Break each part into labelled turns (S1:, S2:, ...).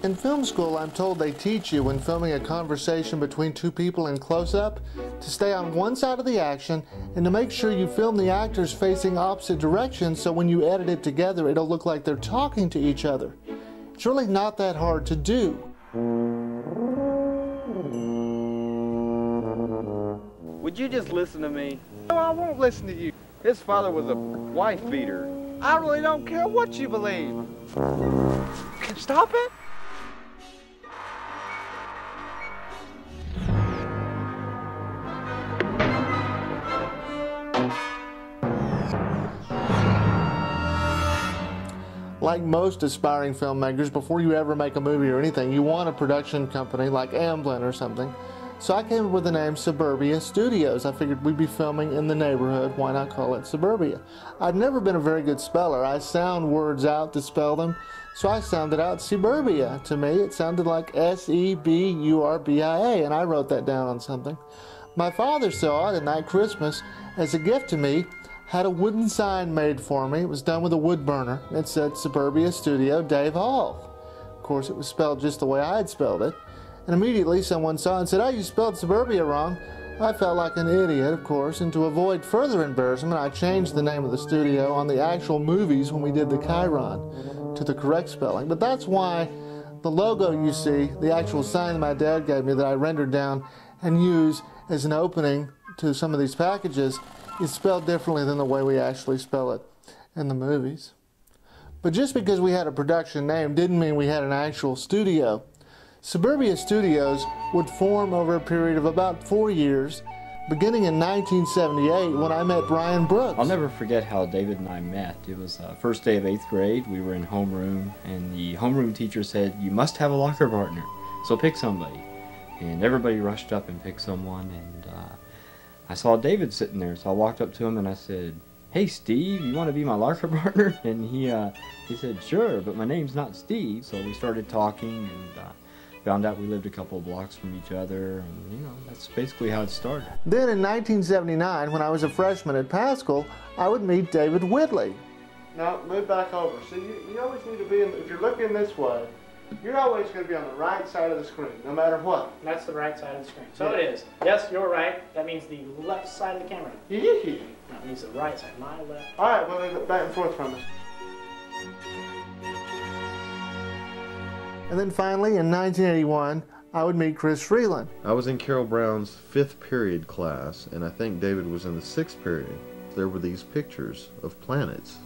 S1: In film school, I'm told they teach you when filming a conversation between two people in close-up to stay on one side of the action and to make sure you film the actors facing opposite directions so when you edit it together it'll look like they're talking to each other. It's really not that hard to do.
S2: Would you just listen to me? No, I won't listen to you. His father was a wife beater. I really don't care what you believe. Stop it.
S1: Like most aspiring filmmakers, before you ever make a movie or anything, you want a production company like Amblin or something. So I came up with the name Suburbia Studios. I figured we'd be filming in the neighborhood. Why not call it Suburbia? I've never been a very good speller. I sound words out to spell them. So I sounded out Suburbia. To me, it sounded like S-E-B-U-R-B-I-A, and I wrote that down on something. My father saw it, and that Christmas, as a gift to me, had a wooden sign made for me. It was done with a wood burner. It said Suburbia Studio Dave Hall. Of course, it was spelled just the way I had spelled it. And immediately someone saw it and said, "Oh, you spelled Suburbia wrong." I felt like an idiot, of course, and to avoid further embarrassment, I changed the name of the studio on the actual movies when we did the Chiron to the correct spelling. But that's why the logo you see, the actual sign that my dad gave me that I rendered down and use as an opening to some of these packages, is spelled differently than the way we actually spell it in the movies. But just because we had a production name didn't mean we had an actual studio. Suburbia Studios would form over a period of about 4 years, beginning in 1978 when I met Brian Brooks.
S3: I'll never forget how David and I met. It was the first day of 8th grade. We were in homeroom, and the homeroom teacher said, "You must have a locker partner, so pick somebody." And everybody rushed up and picked someone, and I saw David sitting there, so I walked up to him and I said, "Hey Steve, you want to be my locker partner?" And he said, "Sure, but my name's not Steve." So we started talking and found out we lived a couple of blocks from each other, and you know, that's basically how it started.
S1: Then in 1979, when I was a freshman at Paschal, I would meet David Whitley. Now move back over. So you always need to be, if you're looking this way, you're always going to be on the right side of the screen, no matter what.
S4: That's the right side of the screen. So it is. Yes, you're right. That means the left side of the camera.
S1: Yeah.
S4: That means the right side. My left.
S1: All right, well, then back and forth from us. And then finally, in 1981, I would meet Chris Freeland.
S5: I was in Carol Brown's 5th period class, and I think David was in the 6th period. There were these pictures of planets,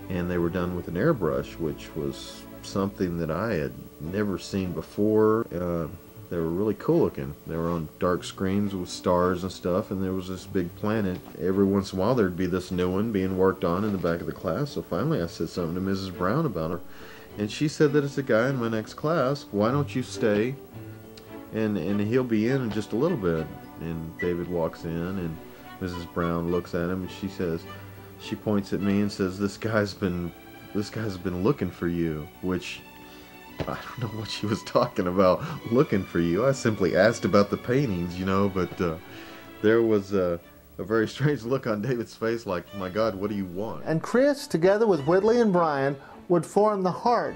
S5: and they were done with an airbrush, which was something that I had never seen before. They were really cool looking. They were on dark screens with stars and stuff, and there was this big planet. Every once in a while there'd be this new one being worked on in the back of the class, so finally I said something to Mrs. Brown about her, and she said that it's a guy in my next class. Why don't you stay, and he'll be in just a little bit. And David walks in, and Mrs. Brown looks at him, and she points at me and says, this guy's been looking for you," which I don't know what she was talking about, looking for you. I simply asked about the paintings, you know, but there was a very strange look on David's face like, my God, what do you want?
S1: And Chris, together with Whitley and Brian, would form the heart,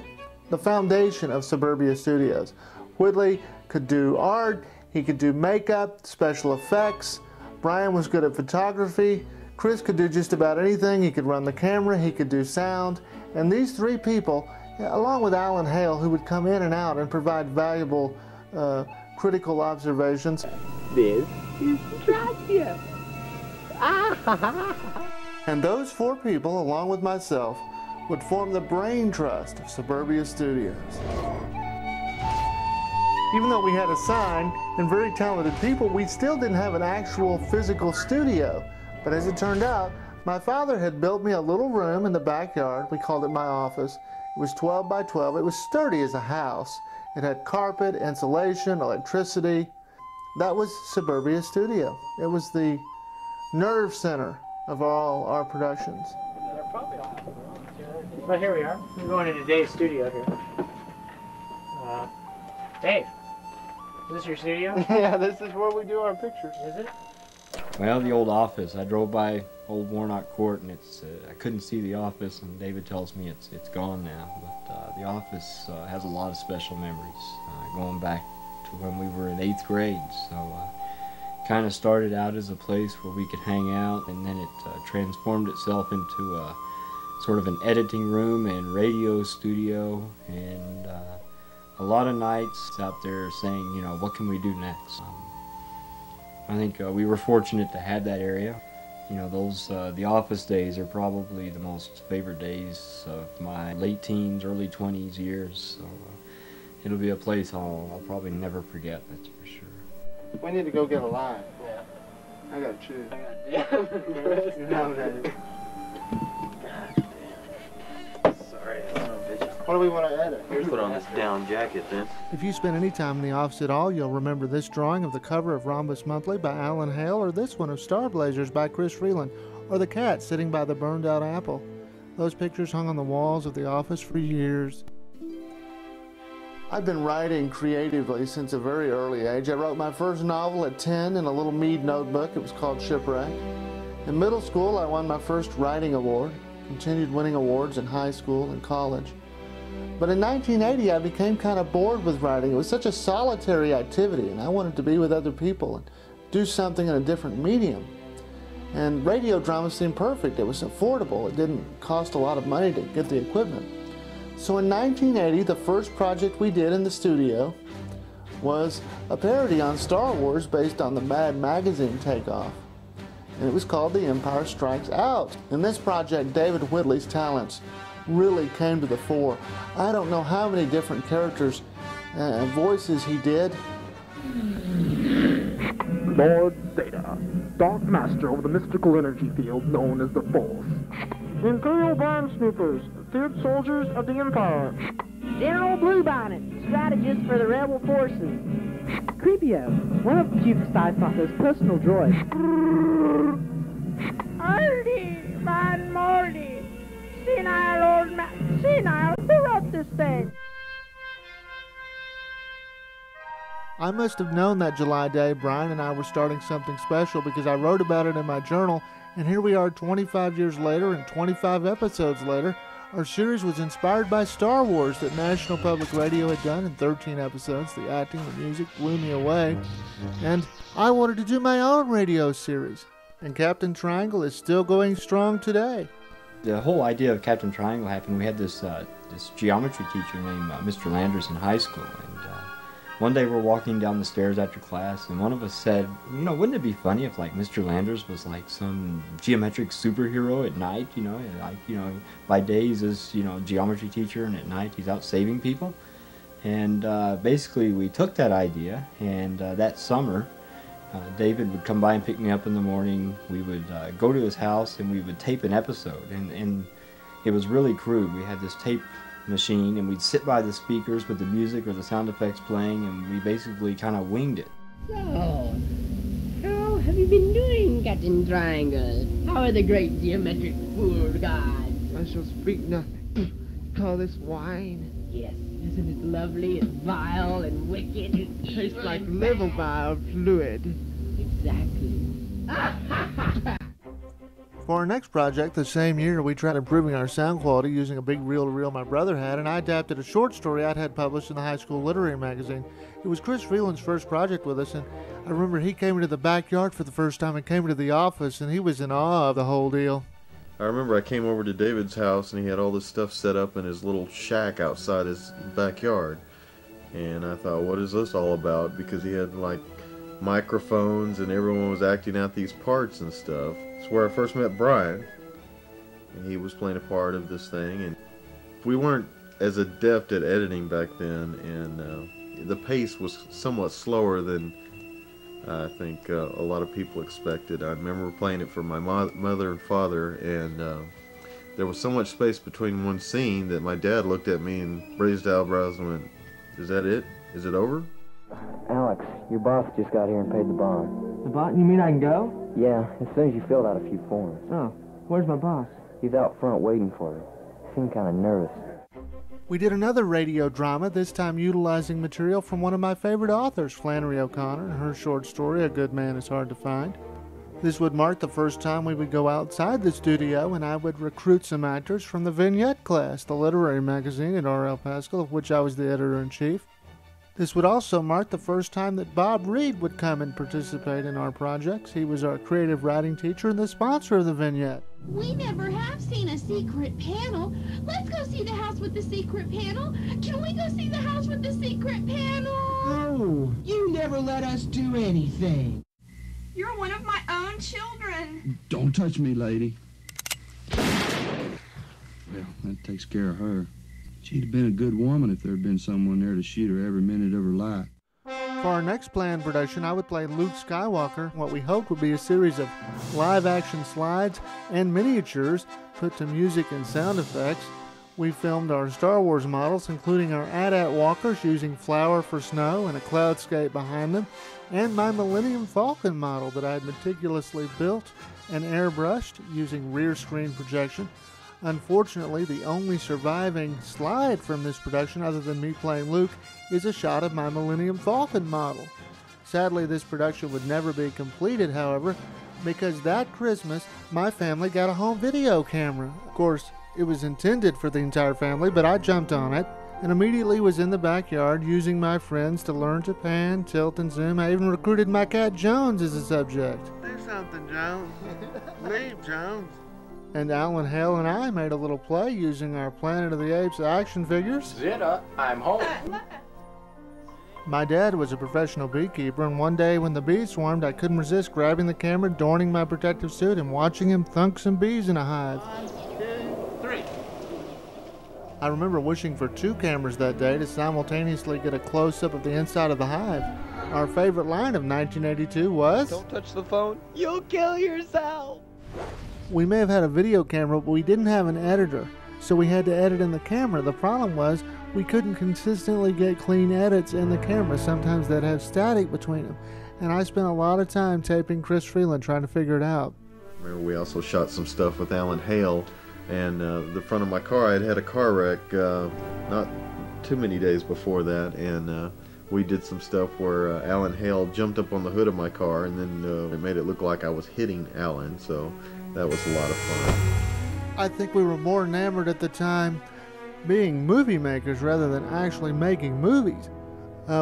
S1: the foundation of Suburbia Studios. Whitley could do art, he could do makeup, special effects. Brian was good at photography. Chris could do just about anything. He could run the camera, he could do sound. And these three people, along with Alan Hale, who would come in and out and provide valuable critical observations.
S2: This is Dracula.
S1: And those four people, along with myself, would form the brain trust of Suburbia Studios. Even though we had a sign and very talented people, we still didn't have an actual physical studio. But as it turned out, my father had built me a little room in the backyard. We called it my office. It was 12 by 12. It was sturdy as a house. It had carpet, insulation, electricity. That was Suburbia Studio. It was the nerve center of all our productions.
S4: They're probably all have their own. But here we are. We're going into Dave's studio here. Dave, is this your studio?
S1: Yeah, this is where we do our pictures.
S4: Is it?
S3: Well, the old office. I drove by old worn-out court, and I couldn't see the office, and David tells me it's gone now. But the office has a lot of special memories, going back to when we were in 8th grade. So kind of started out as a place where we could hang out, and then it transformed itself into a sort of an editing room and radio studio, and a lot of nights out there saying, you know, what can we do next? I think we were fortunate to have that area. You know, those the office days are probably the most favorite days of my late teens, early 20s years. So it'll be a place I'll probably never forget, that's for sure.
S1: We need to go get a line.
S4: Yeah.
S1: I gotta choose.
S4: You're
S1: nominated.
S4: Sorry, son of a bitch.
S1: What do we want to edit?
S5: Here's put on this down jacket then.
S1: If you spent any time in the office at all, you'll remember this drawing of the cover of Rhombus Monthly by Alan Hale, or this one of Star Blazers by Chris Freeland, or the cat sitting by the burned out apple. Those pictures hung on the walls of the office for years. I've been writing creatively since a very early age. I wrote my first novel at 10 in a little Mead notebook. It was called Shipwreck. In middle school, I won my first writing award, continued winning awards in high school and college. But in 1980, I became kind of bored with writing. It was such a solitary activity, and I wanted to be with other people and do something in a different medium. And radio drama seemed perfect. It was affordable. It didn't cost a lot of money to get the equipment. So in 1980, the first project we did in the studio was a parody on Star Wars based on the Mad Magazine takeoff. And it was called The Empire Strikes Out. In this project, David Whitley's talents really came to the fore. I don't know how many different characters and voices he did.
S6: Lord Zeta, Dark Master of the mystical energy field known as the Force. Imperial Bond Snoopers, feared soldiers of the Empire.
S7: General Bluebonnet, strategist for the rebel forces.
S8: Creepio, one of Duke Stifotter's personal droids.
S7: Artie, Von Morty, senile old man, senile, who wrote this thing?
S1: I must have known that July day Brian and I were starting something special, because I wrote about it in my journal, and here we are 25 years later and 25 episodes later. Our series was inspired by Star Wars that National Public Radio had done in 13 episodes. The acting, the music blew me away, and I wanted to do my own radio series. And Captain Triangle is still going strong today.
S3: The whole idea of Captain Triangle happened. We had this geometry teacher named Mr. Landers in high school, and one day we're walking down the stairs after class, and one of us said, you know, wouldn't it be funny if, like, Mr. Landers was like some geometric superhero at night, you know, and, like, you know, by day he's this, you know, geometry teacher, and at night he's out saving people. And basically we took that idea, and that summer David would come by and pick me up in the morning. We would go to his house and we would tape an episode, and it was really crude. We had this tape machine, and we'd sit by the speakers with the music or the sound effects playing, and we basically kind of winged it.
S9: So, how have you been doing, Captain Triangle? How are the great geometric fool gods?
S6: I shall speak nothing. Call this wine.
S9: Yes, isn't it lovely and vile and wicked? And
S6: Tastes like liver vial fluid.
S9: Exactly.
S1: For our next project, the same year, we tried improving our sound quality using a big reel-to-reel my brother had, and I adapted a short story I'd had published in the high school literary magazine. It was Chris Freeland's first project with us, and I remember he came into the backyard for the first time and came into the office, and he was in awe of the whole deal.
S5: I remember I came over to David's house, and he had all this stuff set up in his little shack outside his backyard. And I thought, what is this all about? Because he had, like, microphones, and everyone was acting out these parts and stuff. It's where I first met Brian, and he was playing a part of this thing. And we weren't as adept at editing back then, and the pace was somewhat slower than I think a lot of people expected. I remember playing it for my mother and father, and there was so much space between one scene that my dad looked at me and raised eyebrows and went, "Is that it? Is it over?"
S10: Alex, your boss just got here and paid the bond.
S8: The bond? You mean I can go?
S10: Yeah, as soon as you filled out a few forms.
S8: Oh, where's my boss?
S10: He's out front waiting for you. Seemed kind of nervous.
S1: We did another radio drama, this time utilizing material from one of my favorite authors, Flannery O'Connor, and her short story, A Good Man Is Hard to Find. This would mark the first time we would go outside the studio, and I would recruit some actors from the Vignette class, the literary magazine at R.L. Pascal, of which I was the editor-in-chief. This would also mark the first time that Bob Reed would come and participate in our projects. He was our creative writing teacher and the sponsor of the Vignette.
S11: We never have seen a secret panel. Let's go see the house with the secret panel. Can we go see the house with the secret panel?
S12: Oh, you never let us do anything.
S11: You're one of my own children.
S13: Don't touch me, lady. Well, that takes care of her. She'd have been a good woman if there had been someone there to shoot her every minute of her life.
S1: For our next planned production, I would play Luke Skywalker, what we hoped would be a series of live-action slides and miniatures put to music and sound effects. We filmed our Star Wars models, including our AT-AT walkers using flour for snow and a cloudscape behind them, and my Millennium Falcon model that I had meticulously built and airbrushed using rear screen projection. Unfortunately, the only surviving slide from this production, other than me playing Luke, is a shot of my Millennium Falcon model. Sadly, this production would never be completed, however, because that Christmas, my family got a home video camera. Of course, it was intended for the entire family, but I jumped on it and immediately was in the backyard using my friends to learn to pan, tilt, and zoom. I even recruited my cat Jones as a subject. Do something, Jones. Leave, Jones. And Alan Hale and I made a little play using our Planet of the Apes action figures.
S14: Zeta, I'm home.
S1: My dad was a professional beekeeper, and one day when the bees swarmed, I couldn't resist grabbing the camera, donning my protective suit, and watching him thunk some bees in a hive.
S14: 1, 2, 3.
S1: I remember wishing for 2 cameras that day to simultaneously get a close-up of the inside of the hive. Our favorite line of 1982 was,
S2: "Don't touch the phone, you'll kill yourself."
S1: We may have had a video camera, but we didn't have an editor, so we had to edit in the camera. The problem was we couldn't consistently get clean edits in the camera. Sometimes they'd have static between them, and I spent a lot of time taping Chris Freeland trying to figure it out.
S5: Remember, we also shot some stuff with Alan Hale, and the front of my car, I'd had a car wreck not too many days before that, and we did some stuff where Alan Hale jumped up on the hood of my car, and then it made it look like I was hitting Alan, so that was a lot of fun.
S1: I think we were more enamored at the time being movie makers rather than actually making movies.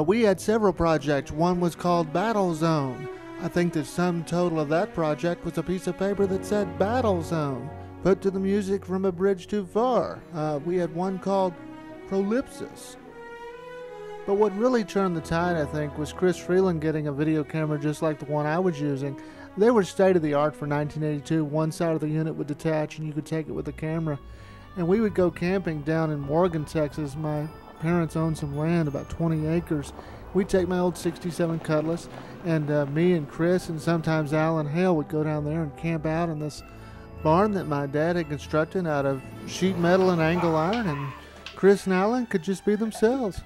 S1: We had several projects. One was called Battle Zone. I think the sum total of that project was a piece of paper that said Battle Zone, put to the music from A Bridge Too Far. We had one called Prolipsis. But what really turned the tide, I think, was Chris Freeland getting a video camera just like the one I was using. They were state-of-the-art for 1982. One side of the unit would detach and you could take it with the camera. And we would go camping down in Morgan, Texas. My parents owned some land, about 20 acres. We'd take my old 67 Cutlass, and me and Chris and sometimes Alan Hale would go down there and camp out in this barn that my dad had constructed out of sheet metal and angle iron, and Chris and Alan could just be themselves.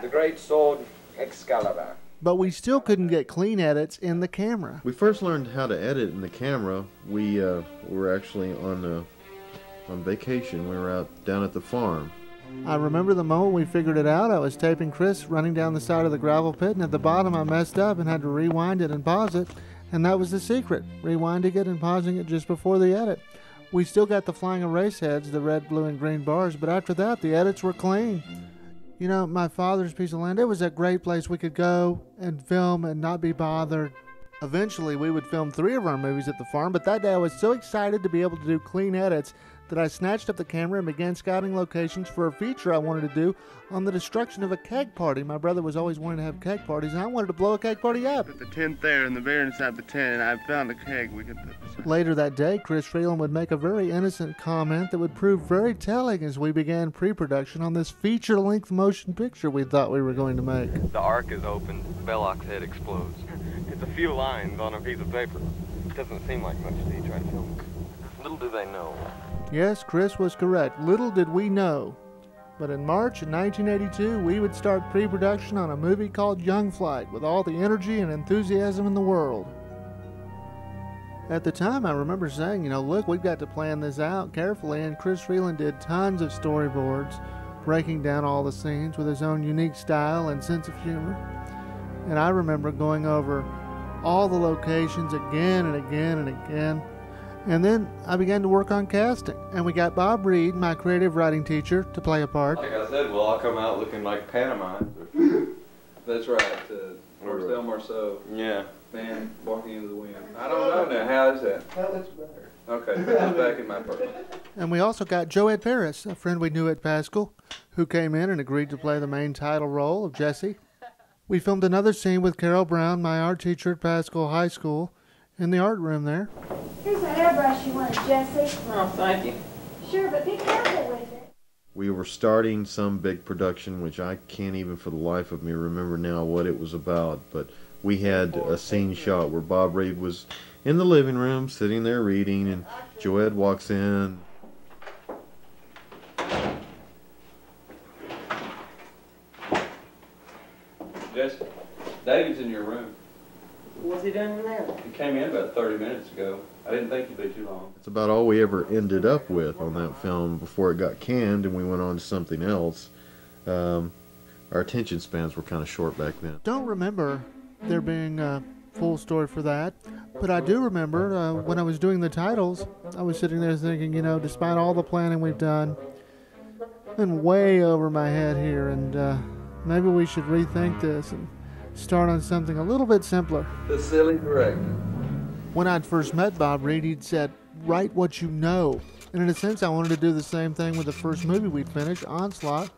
S14: The great sword Excalibur.
S1: But we still couldn't get clean edits in the camera.
S5: We first learned how to edit in the camera. We were actually on vacation. We were out down at the farm.
S1: I remember the moment we figured it out. I was taping Chris running down the side of the gravel pit, and at the bottom I messed up and had to rewind it and pause it. And that was the secret, rewinding it and pausing it just before the edit. We still got the flying erase heads, the red, blue, and green bars, but after that, the edits were clean. You know, my father's piece of land, it was a great place we could go and film and not be bothered. Eventually, we would film 3 of our movies at the farm, but that day I was so excited to be able to do clean edits that I snatched up the camera and began scouting locations for a feature I wanted to do on the destruction of a keg party. My brother was always wanting to have keg parties, and I wanted to blow a keg party up.
S15: Put the tent there, and the beer inside the tent, and I found a keg we could put beside.
S1: Later that day, Chris Freeland would make a very innocent comment that would prove very telling as we began pre-production on this feature-length motion picture we thought we were going to make.
S16: The arc is open, Belloc's head explodes. It's a few lines on a piece of paper. It doesn't seem like much till you try to film it. Little do they know.
S1: Yes, Chris was correct. Little did we know. But in March of 1982, we would start pre-production on a movie called Young Flight with all the energy and enthusiasm in the world. At the time, I remember saying, look, we've got to plan this out carefully, and Chris Freeland did tons of storyboards, breaking down all the scenes with his own unique style and sense of humor. And I remember going over all the locations again and again and again. And then I began to work on casting. And we got Bob Reed, my creative writing teacher, to play a part.
S16: Like I said, we'll all come out looking like pantomimes.
S17: That's right. Marcel Marceau.
S16: Yeah.
S17: Man walking into the wind. I don't know now. How is that?
S1: That looks better.
S17: Okay, I'm back in my purse.
S1: And we also got Joette Paris, a friend we knew at Pascal, who came in and agreed to play the main title role of Jessie. We filmed another scene with Carol Brown, my art teacher at Pascal High School, in the art room there.
S18: Here's an airbrush you wanted, Jessie.
S19: Oh, thank you.
S18: Sure, but be careful with it.
S5: We were starting some big production, which I can't even for the life of me remember now what it was about, but we had a scene shot where Bob Reed was in the living room sitting there reading, and Joette walks in.
S17: Jesse, David's in your room.
S19: What's he doing in there?
S17: He came in about 30 minutes ago. I didn't think he'd be too long.
S5: That's about all we ever ended up with on that film before it got canned and we went on to something else. Our attention spans were kind of short back then.
S1: Don't remember there being a full story for that, but I do remember when I was doing the titles, I was sitting there thinking, you know, despite all the planning we've done, I've been way over my head here, and maybe we should rethink this and start on something a little bit simpler.
S17: The silly director.
S1: When I'd first met Bob Reed, he'd said, write what you know. And in a sense, I wanted to do the same thing with the first movie we'd finished, Onslaught.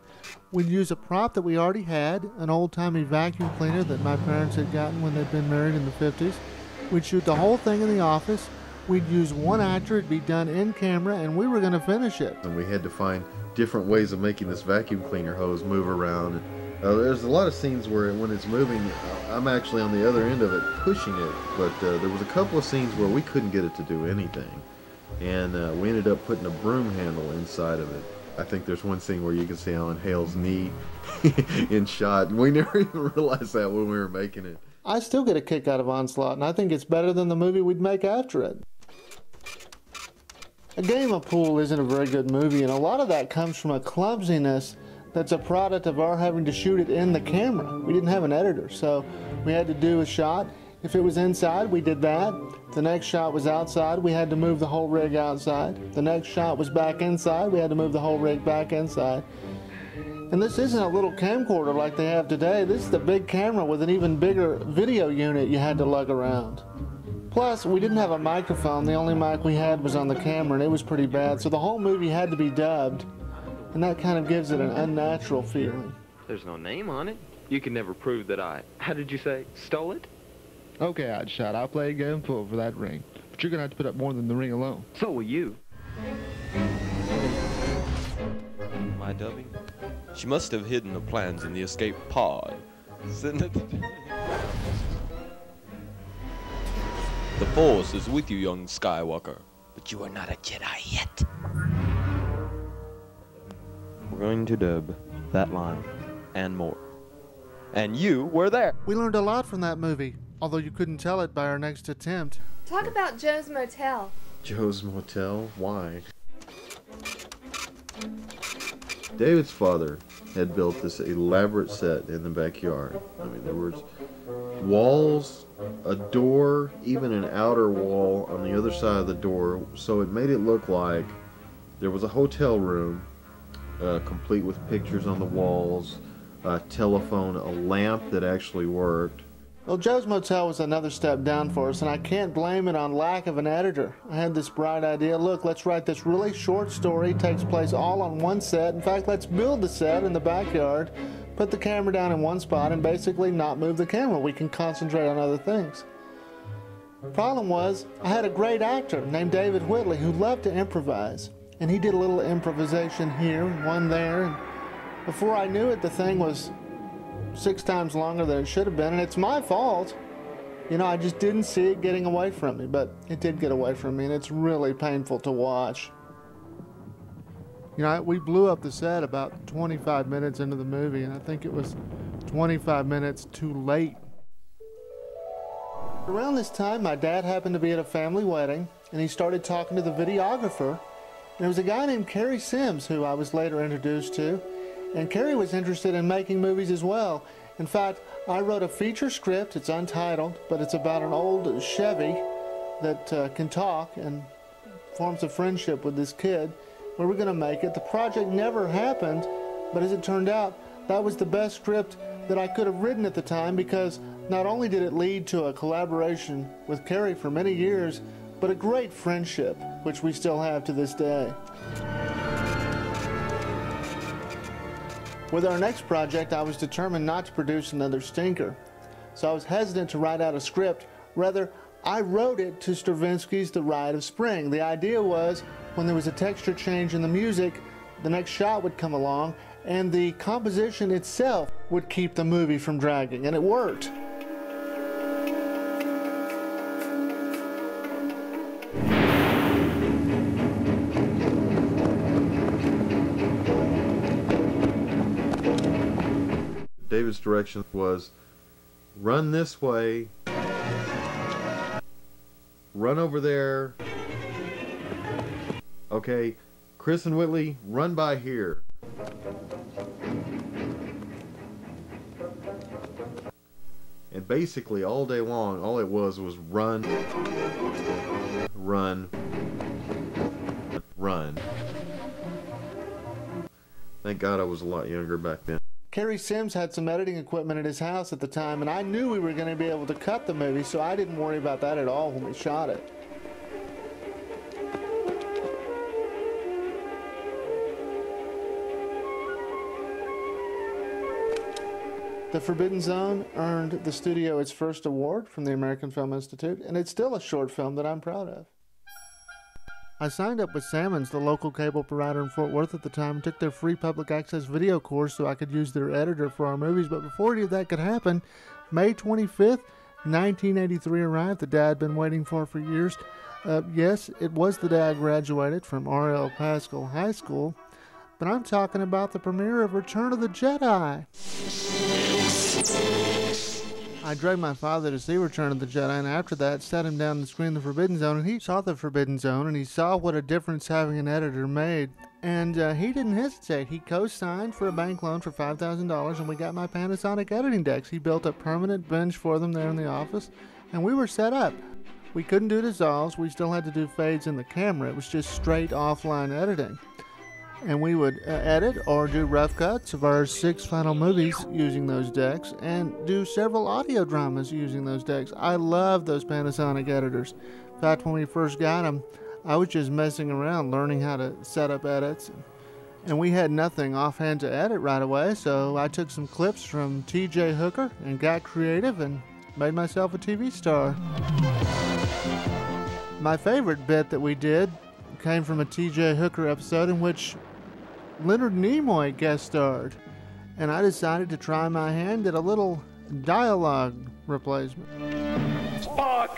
S1: We'd use a prop that we already had, an old-timey vacuum cleaner that my parents had gotten when they'd been married in the 50s. We'd shoot the whole thing in the office. We'd use one actor, it'd be done in camera, and we were going to finish it.
S5: And we had to find different ways of making this vacuum cleaner hose move around. There's a lot of scenes where when it's moving, I'm actually on the other end of it pushing it, but there was a couple of scenes where we couldn't get it to do anything. And we ended up putting a broom handle inside of it. I think there's one scene where you can see Alan Hale's knee in shot. We never even realized that when we were making it.
S1: I still get a kick out of Onslaught, and I think it's better than the movie we'd make after it. A Game of Pool isn't a very good movie, and a lot of that comes from a clumsiness that's a product of our having to shoot it in the camera. We didn't have an editor, so we had to do a shot. If it was inside, we did that. The next shot was outside, we had to move the whole rig outside. The next shot was back inside, we had to move the whole rig back inside. And this isn't a little camcorder like they have today. This is the big camera with an even bigger video unit you had to lug around. Plus, we didn't have a microphone. The only mic we had was on the camera, and it was pretty bad. So the whole movie had to be dubbed, and that kind of gives it an unnatural feeling.
S16: There's no name on it. You can never prove that how did you say, stole it?
S20: Okay, Oddshot, I'll play a game full for that ring. But you're going to have to put up more than the ring alone.
S16: So will you.
S21: My dubbing? She must have hidden the plans in the escape pod. Sitting at the... The Force is with you, young Skywalker. But you are not a Jedi yet.
S16: We're going to dub that line and more. And you were there.
S1: We learned a lot from that movie, although you couldn't tell it by our next attempt.
S22: Talk about Joe's Motel.
S5: Joe's Motel? Why? David's father had built this elaborate set in the backyard. I mean, there was walls, a door, even an outer wall on the other side of the door, so it made it look like there was a hotel room, complete with pictures on the walls, a telephone, a lamp that actually worked.
S1: Well, Joe's Motel was another step down for us, and I can't blame it on lack of an editor. I had this bright idea, look, let's write this really short story, it takes place all on one set. In fact, let's build the set in the backyard, put the camera down in one spot, and basically not move the camera. We can concentrate on other things. The problem was, I had a great actor named David Whitley who loved to improvise, and he did a little improvisation here and one there, and before I knew it, the thing was 6 times longer than it should have been, and it's my fault. You know, I just didn't see it getting away from me, but it did get away from me, and it's really painful to watch. You know, we blew up the set about 25 minutes into the movie, and I think it was 25 minutes too late. Around this time, my dad happened to be at a family wedding, and he started talking to the videographer, and there was a guy named Kerry Sims who I was later introduced to. And Kerry was interested in making movies as well. In fact, I wrote a feature script. It's untitled, but it's about an old Chevy that can talk and forms a friendship with this kid. We were going to make it. The project never happened, but as it turned out, that was the best script that I could have written at the time, because not only did it lead to a collaboration with Carrie for many years, but a great friendship, which we still have to this day. With our next project, I was determined not to produce another stinker. So I was hesitant to write out a script. Rather, I wrote it to Stravinsky's The Rite of Spring. The idea was, when there was a texture change in the music, the next shot would come along, and the composition itself would keep the movie from dragging, and it worked.
S5: David's direction was, run this way, run over there, okay, Chris and Whitley, run by here. And basically all day long, all it was run, run, run. Thank God I was a lot younger back then.
S1: Kerry Sims had some editing equipment at his house at the time, and I knew we were going to be able to cut the movie, so I didn't worry about that at all when we shot it. The Forbidden Zone earned the studio its first award from the American Film Institute, and it's still a short film that I'm proud of. I signed up with Salmons, the local cable provider in Fort Worth at the time, and took their free public access video course so I could use their editor for our movies. But before any of that could happen, May 25th, 1983 arrived, the day I'd been waiting for years. Yes, it was the day I graduated from R.L. Pascal High School, but I'm talking about the premiere of Return of the Jedi. I dragged my father to see Return of the Jedi, and after that sat him down and screened The Forbidden Zone, and he saw The Forbidden Zone, and he saw what a difference having an editor made, and he didn't hesitate. He co-signed for a bank loan for $5,000, and we got my Panasonic editing decks. He built a permanent bench for them there in the office, and we were set up. We couldn't do dissolves. We still had to do fades in the camera. It was just straight offline editing. And we would edit or do rough cuts of our 6 final movies using those decks, and do several audio dramas using those decks. I love those Panasonic editors. In fact, when we first got them, I was just messing around learning how to set up edits. And we had nothing offhand to edit right away, so I took some clips from T.J. Hooker and got creative and made myself a TV star. My favorite bit that we did came from a T.J. Hooker episode in which Leonard Nimoy guest starred, and I decided to try my hand at a little dialogue replacement.
S4: Spock!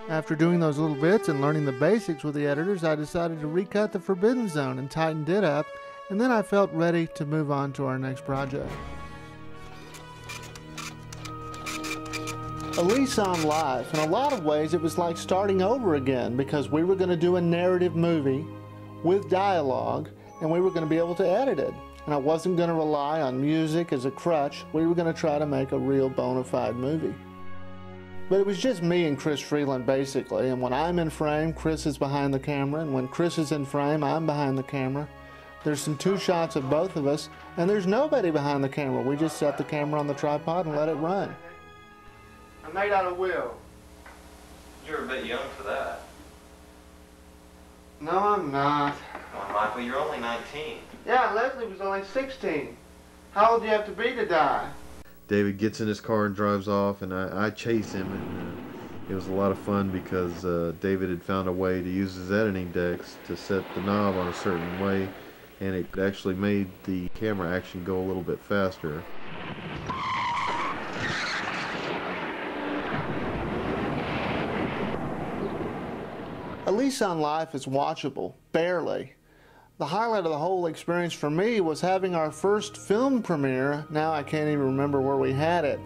S1: After doing those little bits and learning the basics with the editors, I decided to recut The Forbidden Zone and tightened it up, and then I felt ready to move on to our next project. A lease on life. In a lot of ways, it was like starting over again, because we were going to do a narrative movie with dialogue, and we were going to be able to edit it. And I wasn't going to rely on music as a crutch. We were going to try to make a real bona fide movie. But it was just me and Chris Freeland, basically. And when I'm in frame, Chris is behind the camera. And when Chris is in frame, I'm behind the camera. There's some 2 shots of both of us, and there's nobody behind the camera. We just set the camera on the tripod and let it run. I made out a will.
S21: You're a bit young for that.
S1: No, I'm not.
S21: Come on, Michael, you're only 19.
S1: Yeah, Leslie was only 16. How old do you have to be to die?
S5: David gets in his car and drives off, and I chase him, and it was a lot of fun because David had found a way to use his editing decks to set the knob on a certain way, and it actually made the camera action go a little bit faster.
S1: A Lease on Life is watchable, barely. The highlight of the whole experience for me was having our first film premiere. Now I can't even remember where we had it.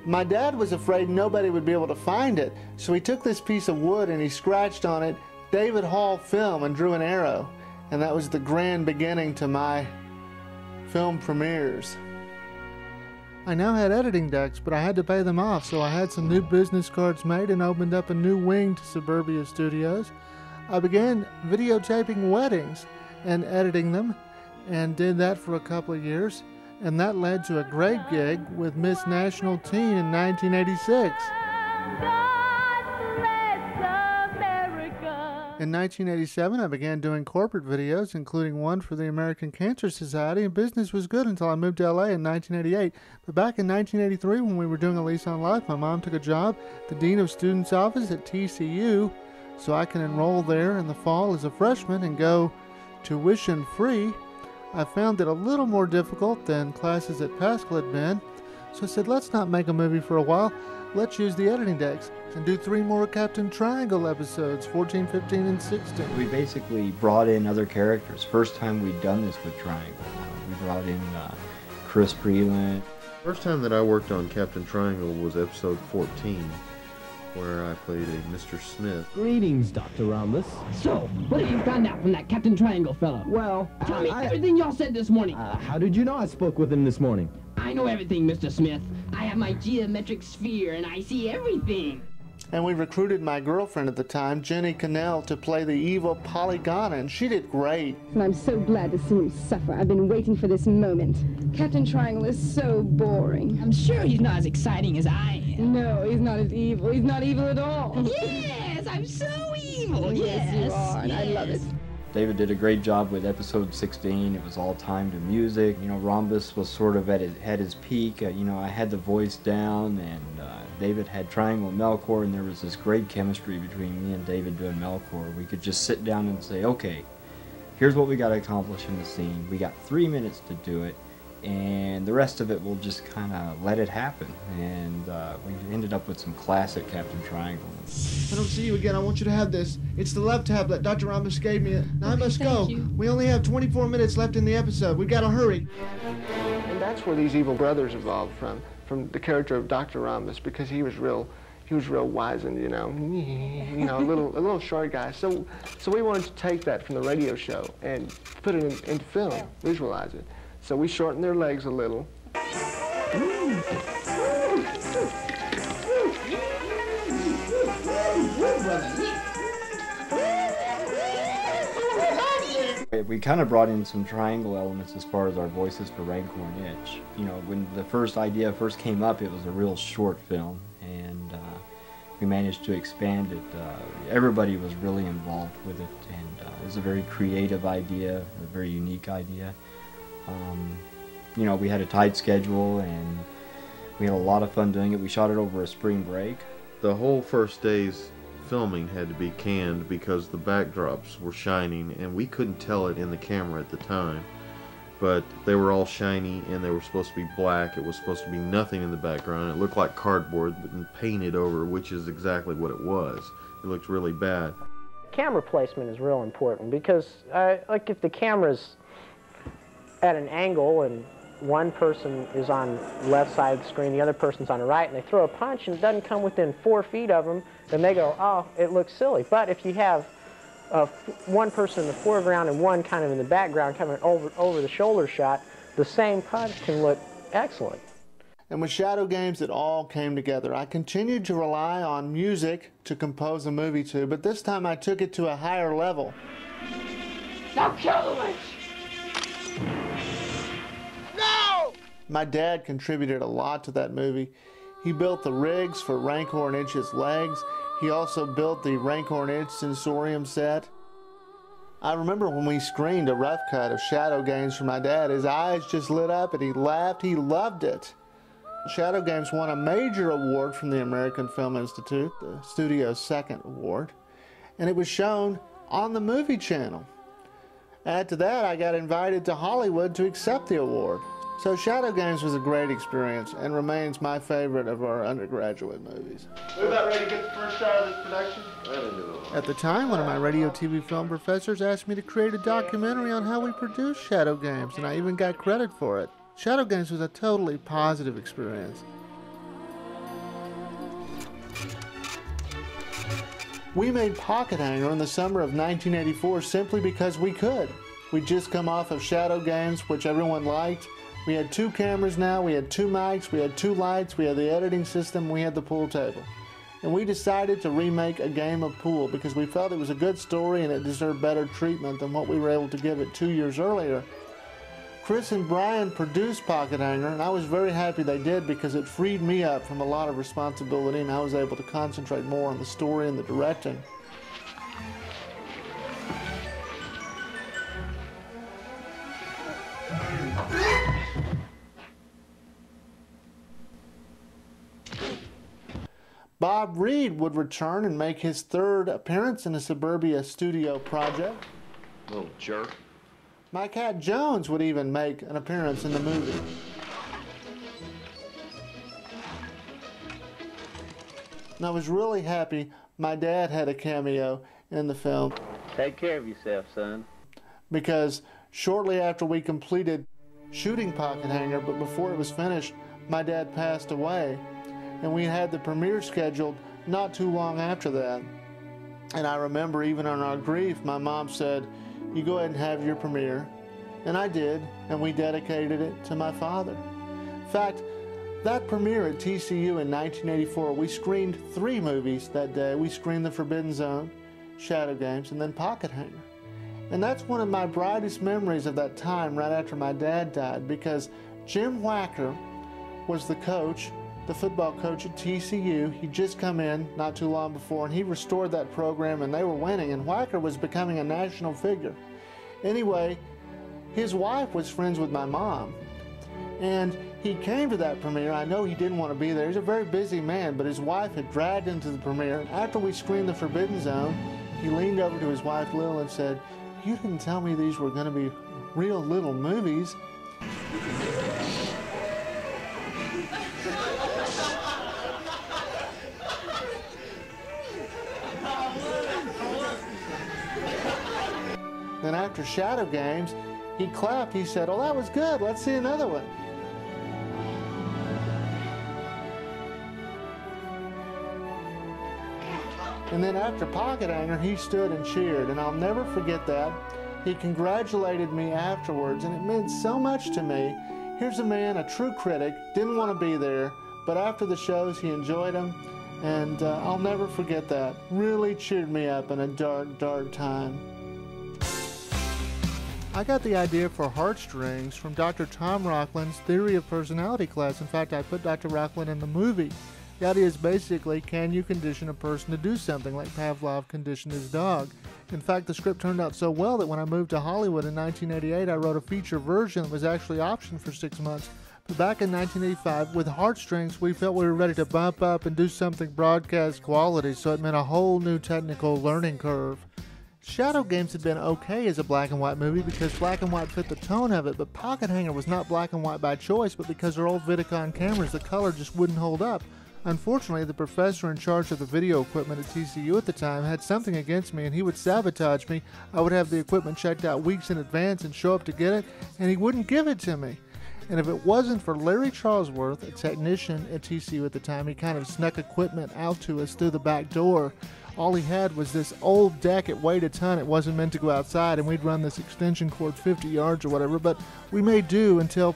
S1: My dad was afraid nobody would be able to find it, so he took this piece of wood and he scratched on it David Hall Film and drew an arrow. And that was the grand beginning to my film premieres. I now had editing decks, but I had to pay them off, so I had some new business cards made and opened up a new wing to Suburbia Studios. I began videotaping weddings and editing them, and did that for a couple of years, and that led to a great gig with Miss National Teen in 1986. In 1987, I began doing corporate videos, including one for the American Cancer Society, and business was good until I moved to LA in 1988. But back in 1983, when we were doing A Lease on Life, my mom took a job at the Dean of Students' office at TCU, so I can enroll there in the fall as a freshman and go tuition-free. I found it a little more difficult than classes at Pascal had been, so I said, let's not make a movie for a while. Let's use the editing decks and do 3 more Captain Triangle episodes, 14, 15, and 16.
S3: We basically brought in other characters. First time we'd done this with Triangle. We brought in Chris Freeland.
S5: First time that I worked on Captain Triangle was episode 14, where I played a Mr. Smith.
S7: Greetings, Dr. Rambus.
S9: So, what have you found out from that Captain Triangle fellow?
S7: Well,
S9: tell me everything y'all said this morning.
S7: How did you know I spoke with him this morning?
S9: I know everything, Mr. Smith. I have my geometric sphere, and I see everything.
S1: And we recruited my girlfriend at the time, Jenny Cannell, to play the evil Polygona, and she did great.
S23: And I'm so glad to see him suffer. I've been waiting for this moment. Captain Triangle is so boring.
S9: I'm sure he's not as exciting as I am.
S23: No, he's not as evil. He's not evil at all.
S9: Yes, I'm so evil.
S23: Yes, you are, and I love it.
S3: David did a great job with episode 16. It was all timed to music. You know, Rhombus was sort of at his peak. You know, I had the voice down, and David had Triangle and Melkor, and there was this great chemistry between me and David doing Melkor. We could just sit down and say, okay, here's what we got to accomplish in the scene. We got 3 minutes to do it, and the rest of it we'll just kind of let it happen. And we ended up with some classic Captain Triangle.
S1: I don't see you again. I want you to have this. It's the love tablet. Dr. Rhombus gave me it. Now I must go. We only have 24 minutes left in the episode. We gotta hurry. And that's where these evil brothers evolved from the character of Dr. Rhombus, because he was real wizened, you know, a little short guy. So we wanted to take that from the radio show and put it into film, visualize it. So we shortened their legs a little.
S3: We kind of brought in some Triangle elements as far as our voices for Rancor and Itch. You know, when the first idea first came up, it was a real short film, and we managed to expand it. Everybody was really involved with it, and it was a very creative idea, a very unique idea. You know, we had a tight schedule, and we had a lot of fun doing it. We shot it over a spring break.
S5: The whole first day's filming had to be canned because the backdrops were shining, and we couldn't tell it in the camera at the time, but they were all shiny and they were supposed to be black. It was supposed to be nothing in the background. It looked like cardboard but painted over, which is exactly what it was. It looked really bad.
S24: Camera placement is real important because like if the camera's at an angle and one person is on the left side of the screen, the other person's on the right, and they throw a punch and it doesn't come within 4 feet of them, then they go, oh, it looks silly. But if you have one person in the foreground and one kind of in the background coming over the shoulder shot, the same punch can look excellent.
S1: And with Shadow Games, it all came together. I continued to rely on music to compose a movie to, but this time I took it to a higher level.
S9: Now kill the witch!
S1: My dad contributed a lot to that movie. He built the rigs for Rancor and Itch's legs. He also built the Rancor and Itch Sensorium set. I remember when we screened a rough cut of Shadow Games for my dad, his eyes just lit up and he laughed. He loved it. Shadow Games won a major award from the American Film Institute, the studio's second award, and it was shown on the Movie Channel. Add to that, I got invited to Hollywood to accept the award. So Shadow Games was a great experience and remains my favorite of our undergraduate movies. We're about ready to get the first shot of this production. At the time, one of my radio TV film professors asked me to create a documentary on how we produced Shadow Games, and I even got credit for it. Shadow Games was a totally positive experience. We made Pocket Hanger in the summer of 1984 simply because we could. We'd just come off of Shadow Games, which everyone liked. We had 2 cameras now, we had 2 mics, we had 2 lights, we had the editing system, we had the pool table. And we decided to remake a game of pool because we felt it was a good story and it deserved better treatment than what we were able to give it 2 years earlier. Chris and Brian produced Pocket Hanger, and I was very happy they did because it freed me up from a lot of responsibility and I was able to concentrate more on the story and the directing. Bob Reed would return and make his 3rd appearance in a Suburbia Studio project.
S21: Little jerk.
S1: My cat Jones would even make an appearance in the movie. And I was really happy my dad had a cameo in the film.
S6: Take care of yourself, son.
S1: Because shortly after we completed shooting Pocket Hanger, but before it was finished, my dad passed away. And we had the premiere scheduled not too long after that. And I remember even on our grief, my mom said, "You go ahead and have your premiere." And I did, and we dedicated it to my father. In fact, that premiere at TCU in 1984, we screened 3 movies that day. We screened The Forbidden Zone, Shadow Games, and then Pocket Hanger. And that's one of my brightest memories of that time right after my dad died, because Jim Wacker was the coach, the football coach at TCU. He'd just come in not too long before, and he restored that program, and they were winning, and Wacker was becoming a national figure. Anyway, his wife was friends with my mom, and he came to that premiere. I know he didn't want to be there. He's a very busy man, but his wife had dragged him to the premiere. After we screened The Forbidden Zone, he leaned over to his wife, Lil, and said, "You didn't tell me these were going to be real little movies." Then after Shadow Games, he clapped. He said, "Oh, that was good. Let's see another one." And then after Pocket Hanger, he stood and cheered, and I'll never forget that. He congratulated me afterwards, and it meant so much to me. Here's a man, a true critic, didn't want to be there, but after the shows, he enjoyed them, and I'll never forget that. Really cheered me up in a dark, dark time. I got the idea for Heartstrings from Dr. Tom Rockland's Theory of Personality class. In fact, I put Dr. Rockland in the movie. The idea is basically, can you condition a person to do something like Pavlov conditioned his dog? In fact, the script turned out so well that when I moved to Hollywood in 1988, I wrote a feature version that was actually optioned for 6 months. But back in 1985, with Heartstrings, we felt we were ready to bump up and do something broadcast quality, so it meant a whole new technical learning curve. Shadow Games had been okay as a black and white movie because black and white fit the tone of it, but Pocket Hanger was not black and white by choice, but because our old Vidicon cameras, the color just wouldn't hold up. Unfortunately, the professor in charge of the video equipment at TCU at the time had something against me, and he would sabotage me. I would have the equipment checked out weeks in advance and show up to get it, and he wouldn't give it to me. And if it wasn't for Larry Charlesworth, a technician at TCU at the time, he kind of snuck equipment out to us through the back door. All he had was this old deck. It weighed a ton. It wasn't meant to go outside, and we'd run this extension cord 50 yards or whatever, but we made do until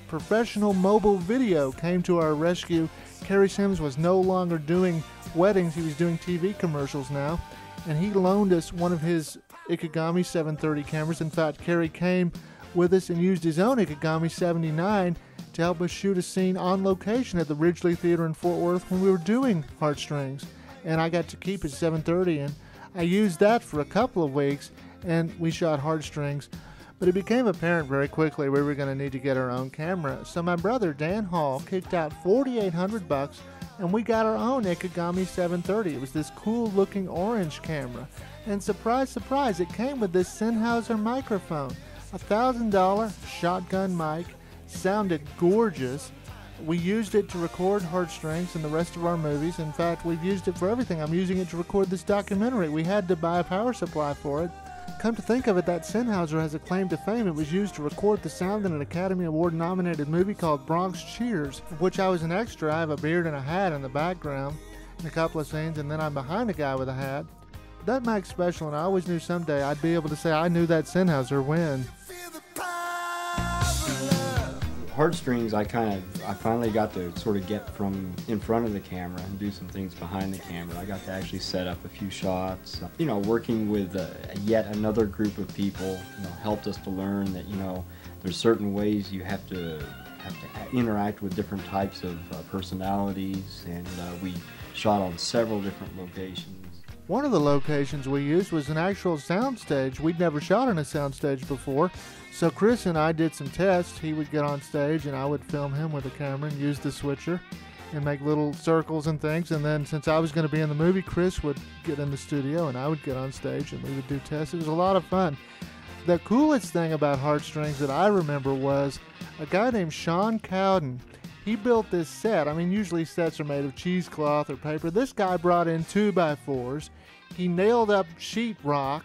S1: professional mobile video came to our rescue. Kerry Sims was no longer doing weddings. He was doing TV commercials now, and he loaned us one of his Ikegami 730 cameras. In fact, Kerry came with us and used his own Ikegami 79 to help us shoot a scene on location at the Ridgely Theater in Fort Worth when we were doing Heartstrings. And I got to keep his 730, and I used that for a couple of weeks, and we shot Heartstrings. But it became apparent very quickly we were going to need to get our own camera. So my brother, Dan Hall, kicked out $4,800, and we got our own Ikegami 730. It was this cool-looking orange camera. And surprise, surprise, it came with this Sennheiser microphone. A $1,000 shotgun mic, sounded gorgeous. We used it to record Heartstrings and the rest of our movies. In fact, we've used it for everything. I'm using it to record this documentary. We had to buy a power supply for it. Come to think of it, that Sennheiser has a claim to fame. It was used to record the sound in an Academy Award-nominated movie called Bronx Cheers, of which I was an extra. I have a beard and a hat in the background in a couple of scenes, and then I'm behind a guy with a hat. That makes special, and I always knew someday I'd be able to say I knew that Sennheiser when.
S3: Heartstrings, I finally got to sort of get from in front of the camera and do some things behind the camera. I got to actually set up a few shots. You know, working with yet another group of people, you know, helped us to learn that, you know, there's certain ways you have to interact with different types of personalities, and we shot on several different locations.
S1: One of the locations we used was an actual soundstage. We'd never shot on a soundstage before, so Chris and I did some tests. He would get on stage and I would film him with a camera and use the switcher and make little circles and things, and then since I was going to be in the movie, Chris would get in the studio and I would get on stage and we would do tests. It was a lot of fun. The coolest thing about Heartstrings that I remember was a guy named Sean Cowden. He built this set. I mean, usually sets are made of cheesecloth or paper. This guy brought in 2x4s. He nailed up sheetrock.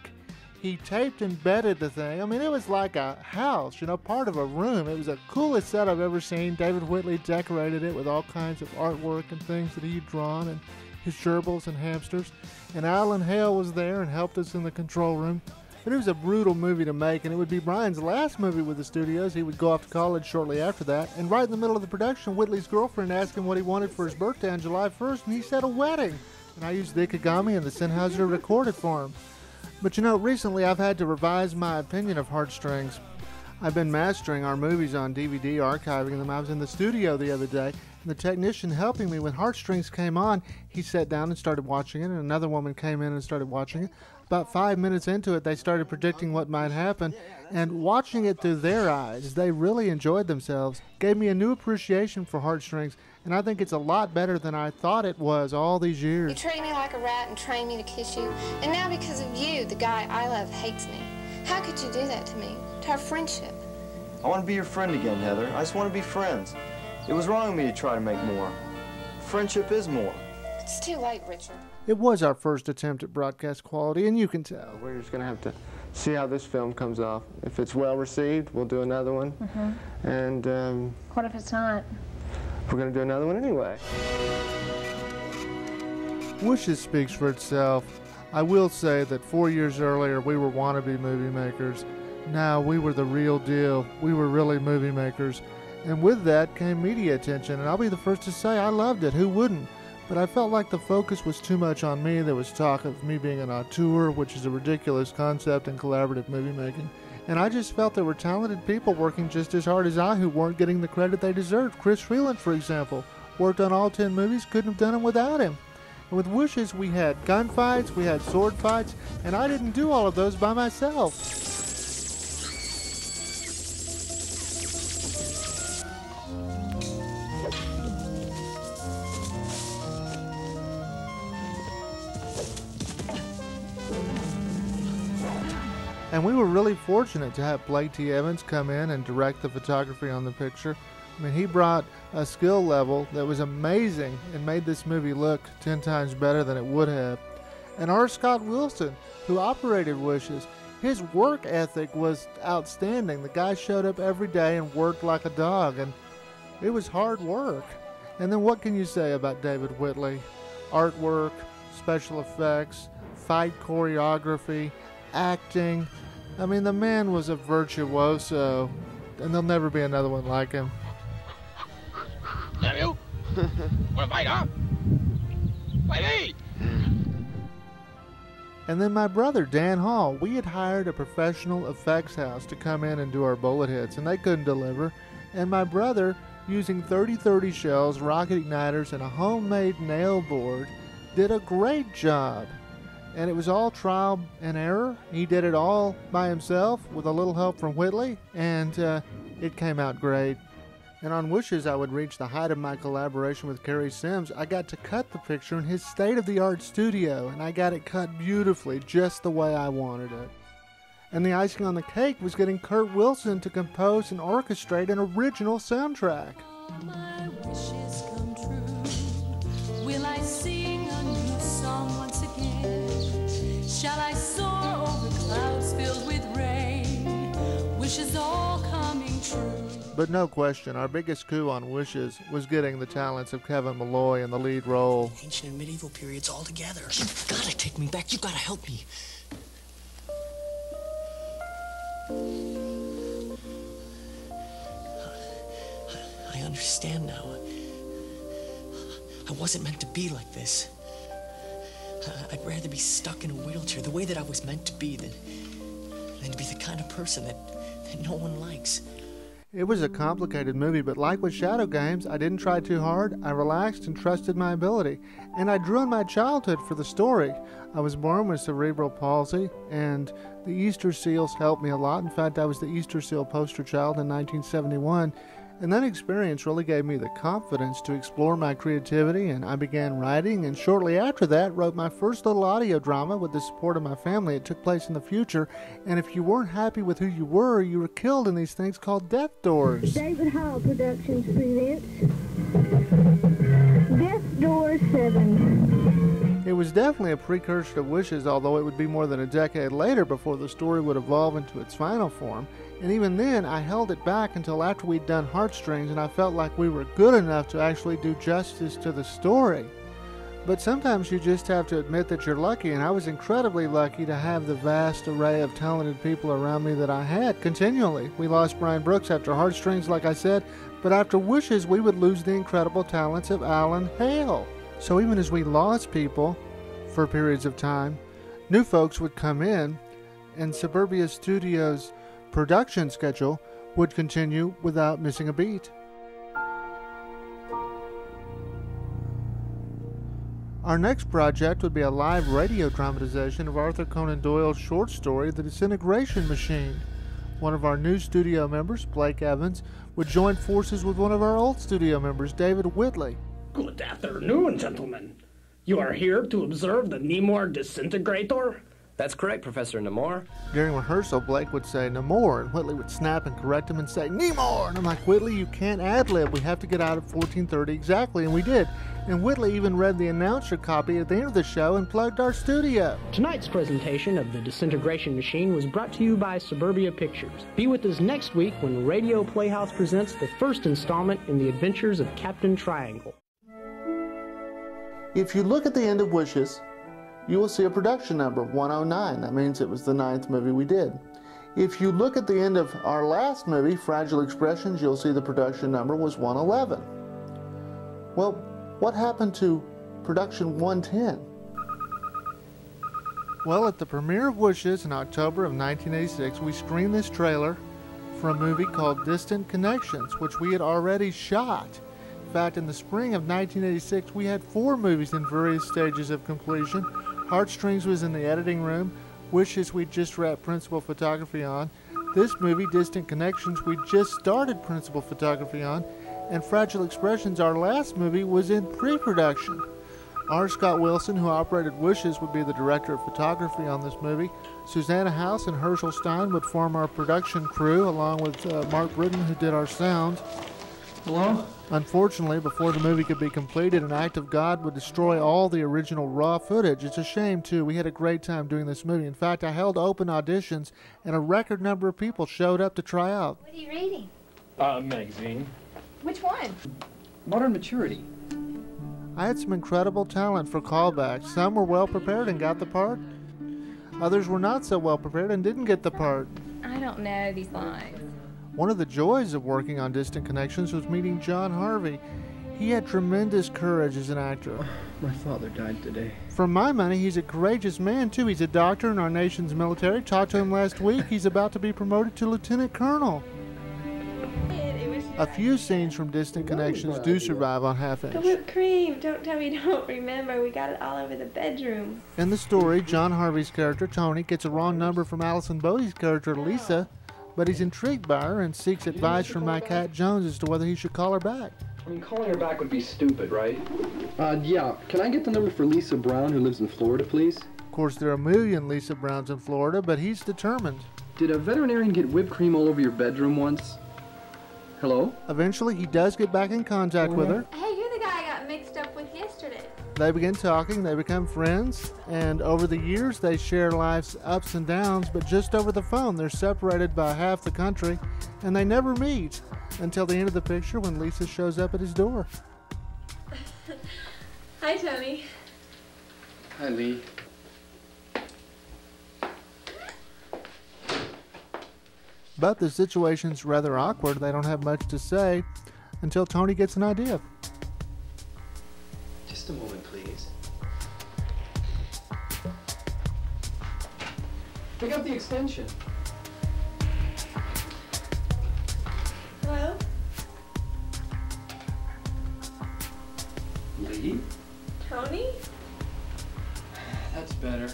S1: He taped and bedded the thing. I mean, it was like a house, you know, part of a room. It was the coolest set I've ever seen. David Whitley decorated it with all kinds of artwork and things that he'd drawn, and his gerbils and hamsters. And Alan Hale was there and helped us in the control room. But it was a brutal movie to make, and it would be Brian's last movie with the studios. He would go off to college shortly after that, and right in the middle of the production, Whitley's girlfriend asked him what he wanted for his birthday on July 1st, and he said a wedding. And I used the Ikegami and the Sennheiser to record it for him. But you know, recently I've had to revise my opinion of Heartstrings. I've been mastering our movies on DVD, archiving them. I was in the studio the other day, and the technician helping me when Heartstrings came on, he sat down and started watching it, and another woman came in and started watching it. About 5 minutes into it, they started predicting what might happen, and watching it through their eyes, they really enjoyed themselves. Gave me a new appreciation for Heartstrings, and I think it's a lot better than I thought it was all these years.
S8: You treated me like a rat and trained me to kiss you, and now because of you, the guy I love hates me. How could you do that to me, to our friendship?
S10: I want to be your friend again, Heather. I just want to be friends. It was wrong of me to try to make more. Friendship is more.
S8: It's too late, Richard.
S1: It was our first attempt at broadcast quality, and you can tell.
S11: We're just going to have to see how this film comes off. If it's well received, we'll do another one. And
S18: What if it's not?
S11: we're going to do another one anyway.
S1: Wishes speaks for itself. I will say that 4 years earlier, we were wannabe movie makers. Now we were the real deal. We were really movie makers. And with that came media attention, and I'll be the first to say I loved it. Who wouldn't? But I felt like the focus was too much on me. There was talk of me being an auteur, which is a ridiculous concept in collaborative movie making. And I just felt there were talented people working just as hard as I who weren't getting the credit they deserved. Chris Freeland, for example, worked on all 10 movies, couldn't have done them without him. And with Wishes, we had gunfights, we had sword fights, and I didn't do all of those by myself. And we were really fortunate to have Blake T. Evans come in and direct the photography on the picture. I mean, he brought a skill level that was amazing and made this movie look 10 times better than it would have. And R. Scott Wilson, who operated Wishes, his work ethic was outstanding. The guy showed up every day and worked like a dog, and it was hard work. And then what can you say about David Whitley? Artwork, special effects, fight choreography, acting. I mean, the man was a virtuoso, and there'll never be another one like him.
S4: Damn you! Wanna fight, huh? Fight me!
S1: And then my brother, Dan Hall, we had hired a professional effects house to come in and do our bullet hits, and they couldn't deliver. And my brother, using 30-30 shells, rocket igniters, and a homemade nail board, did a great job. And it was all trial and error. He did it all by himself with a little help from Whitley, and it came out great. And on Wishes, I would reach the height of my collaboration with Kerry Sims. I got to cut the picture in his state-of-the-art studio, and I got it cut beautifully, just the way I wanted it. And the icing on the cake was getting Kurt Wilson to compose and orchestrate an original soundtrack.
S12: My wishes come true. Will I sing a new song once again? Shall I soar over clouds filled with rain? Wishes all coming true.
S1: But no question, our biggest coup on Wishes was getting the talents of Kevin Malloy in the lead role.
S2: Ancient and medieval periods all together. You've gotta take me back. You've gotta help me. I understand now. I wasn't meant to be like this. I'd rather be stuck in a wheelchair the way that I was meant to be than to be the kind of person that no one likes.
S1: It was a complicated movie, but like with Shadow Games, I didn't try too hard. I relaxed and trusted my ability. And I drew on my childhood for the story. I was born with cerebral palsy, and the Easter seals helped me a lot. In fact, I was the Easter seal poster child in 1971. And that experience really gave me the confidence to explore my creativity, and I began writing, and shortly after that wrote my first little audio drama with the support of my family. It took place in the future, and if you weren't happy with who you were killed in these things called death doors.
S18: David Hall Productions presents Death Door 7.
S1: It was definitely a precursor to Wishes, although it would be more than a decade later before the story would evolve into its final form. And even then, I held it back until after we'd done Heartstrings, and I felt like we were good enough to actually do justice to the story. But sometimes you just have to admit that you're lucky, and I was incredibly lucky to have the vast array of talented people around me that I had continually. We lost Brian Brooks after Heartstrings, like I said, but after Wishes, we would lose the incredible talents of Alan Hale. So even as we lost people for periods of time, new folks would come in, and Suburbia Studios' production schedule would continue without missing a beat. Our next project would be a live radio dramatization of Arthur Conan Doyle's short story, The Disintegration Machine. One of our new studio members, Blake Evans, would join forces with one of our old studio members, David Whitley.
S13: Good afternoon, gentlemen. You are here to observe the Namor disintegrator?
S14: That's correct, Professor Namor.
S1: During rehearsal, Blake would say Namor, and Whitley would snap and correct him and say Namor. And I'm like, Whitley, you can't ad-lib. We have to get out at 14:30 exactly, and we did. And Whitley even read the announcer copy at the end of the show and plugged our studio.
S24: Tonight's presentation of The Disintegration Machine was brought to you by Suburbia Pictures. Be with us next week when Radio Playhouse presents the first installment in the adventures of Captain Triangle.
S1: If you look at the end of Wishes, you will see a production number, 109. That means it was the 9th movie we did. If you look at the end of our last movie, Fragile Expressions, you'll see the production number was 111. Well, what happened to production 110? Well, at the premiere of Wishes in October of 1986, we screened this trailer for a movie called Distant Connections, which we had already shot. In fact, in the spring of 1986, we had 4 movies in various stages of completion. Heartstrings was in the editing room. Wishes we'd just wrapped principal photography on. This movie, Distant Connections, we just started principal photography on. And Fragile Expressions, our last movie, was in pre-production. R. Scott Wilson, who operated Wishes, would be the director of photography on this movie. Susanna House and Herschel Stein would form our production crew, along with Mark Britton, who did our sound.
S13: Hello?
S1: Unfortunately, before the movie could be completed, an act of God would destroy all the original raw footage. It's a shame, too. We had a great time doing this movie. In fact, I held open auditions, and a record number of people showed up to try out.
S8: What are you reading?
S13: Magazine.
S8: Which one?
S13: Modern Maturity.
S1: I had some incredible talent for callbacks. Some were well prepared and got the part. Others were not so well prepared and didn't get the part.
S8: I don't know these lines.
S1: One of the joys of working on Distant Connections was meeting John Harvey. He had tremendous courage as an actor.
S13: My father died today.
S1: For my money, he's a courageous man, too. He's a doctor in our nation's military. Talked to him last week. He's about to be promoted to lieutenant colonel. A few scenes from Distant Connections do survive on half-inch.
S8: The whipped cream. Don't tell me you don't remember. We got it all over the bedroom.
S1: In the story, John Harvey's character, Tony, gets a wrong number from Allison Bodie's character, Lisa, but he's intrigued by her and seeks advice from my cat Jones as to whether he should call her back.
S15: I mean, calling her back would be stupid, right?
S25: Yeah. Can I get the number for Lisa Brown, who lives in Florida, please?
S1: Of course, there are a million Lisa Browns in Florida, but he's determined.
S25: Did a veterinarian get whipped cream all over your bedroom once? Hello?
S1: Eventually, he does get back in contact with her.
S8: Hey, you're the guy I got mixed up with yesterday.
S1: They begin talking, they become friends, and over the years they share life's ups and downs, but just over the phone they're separated by half the country, and they never meet until the end of the picture when Lisa shows up at his door.
S16: Hi, Tony.
S25: Hi, Lee.
S1: But the situation's rather awkward. They don't have much to say until Tony gets an idea.
S10: Just a moment, please.
S25: Pick up the extension.
S16: Hello?
S25: Lee?
S16: Tony?
S25: That's better.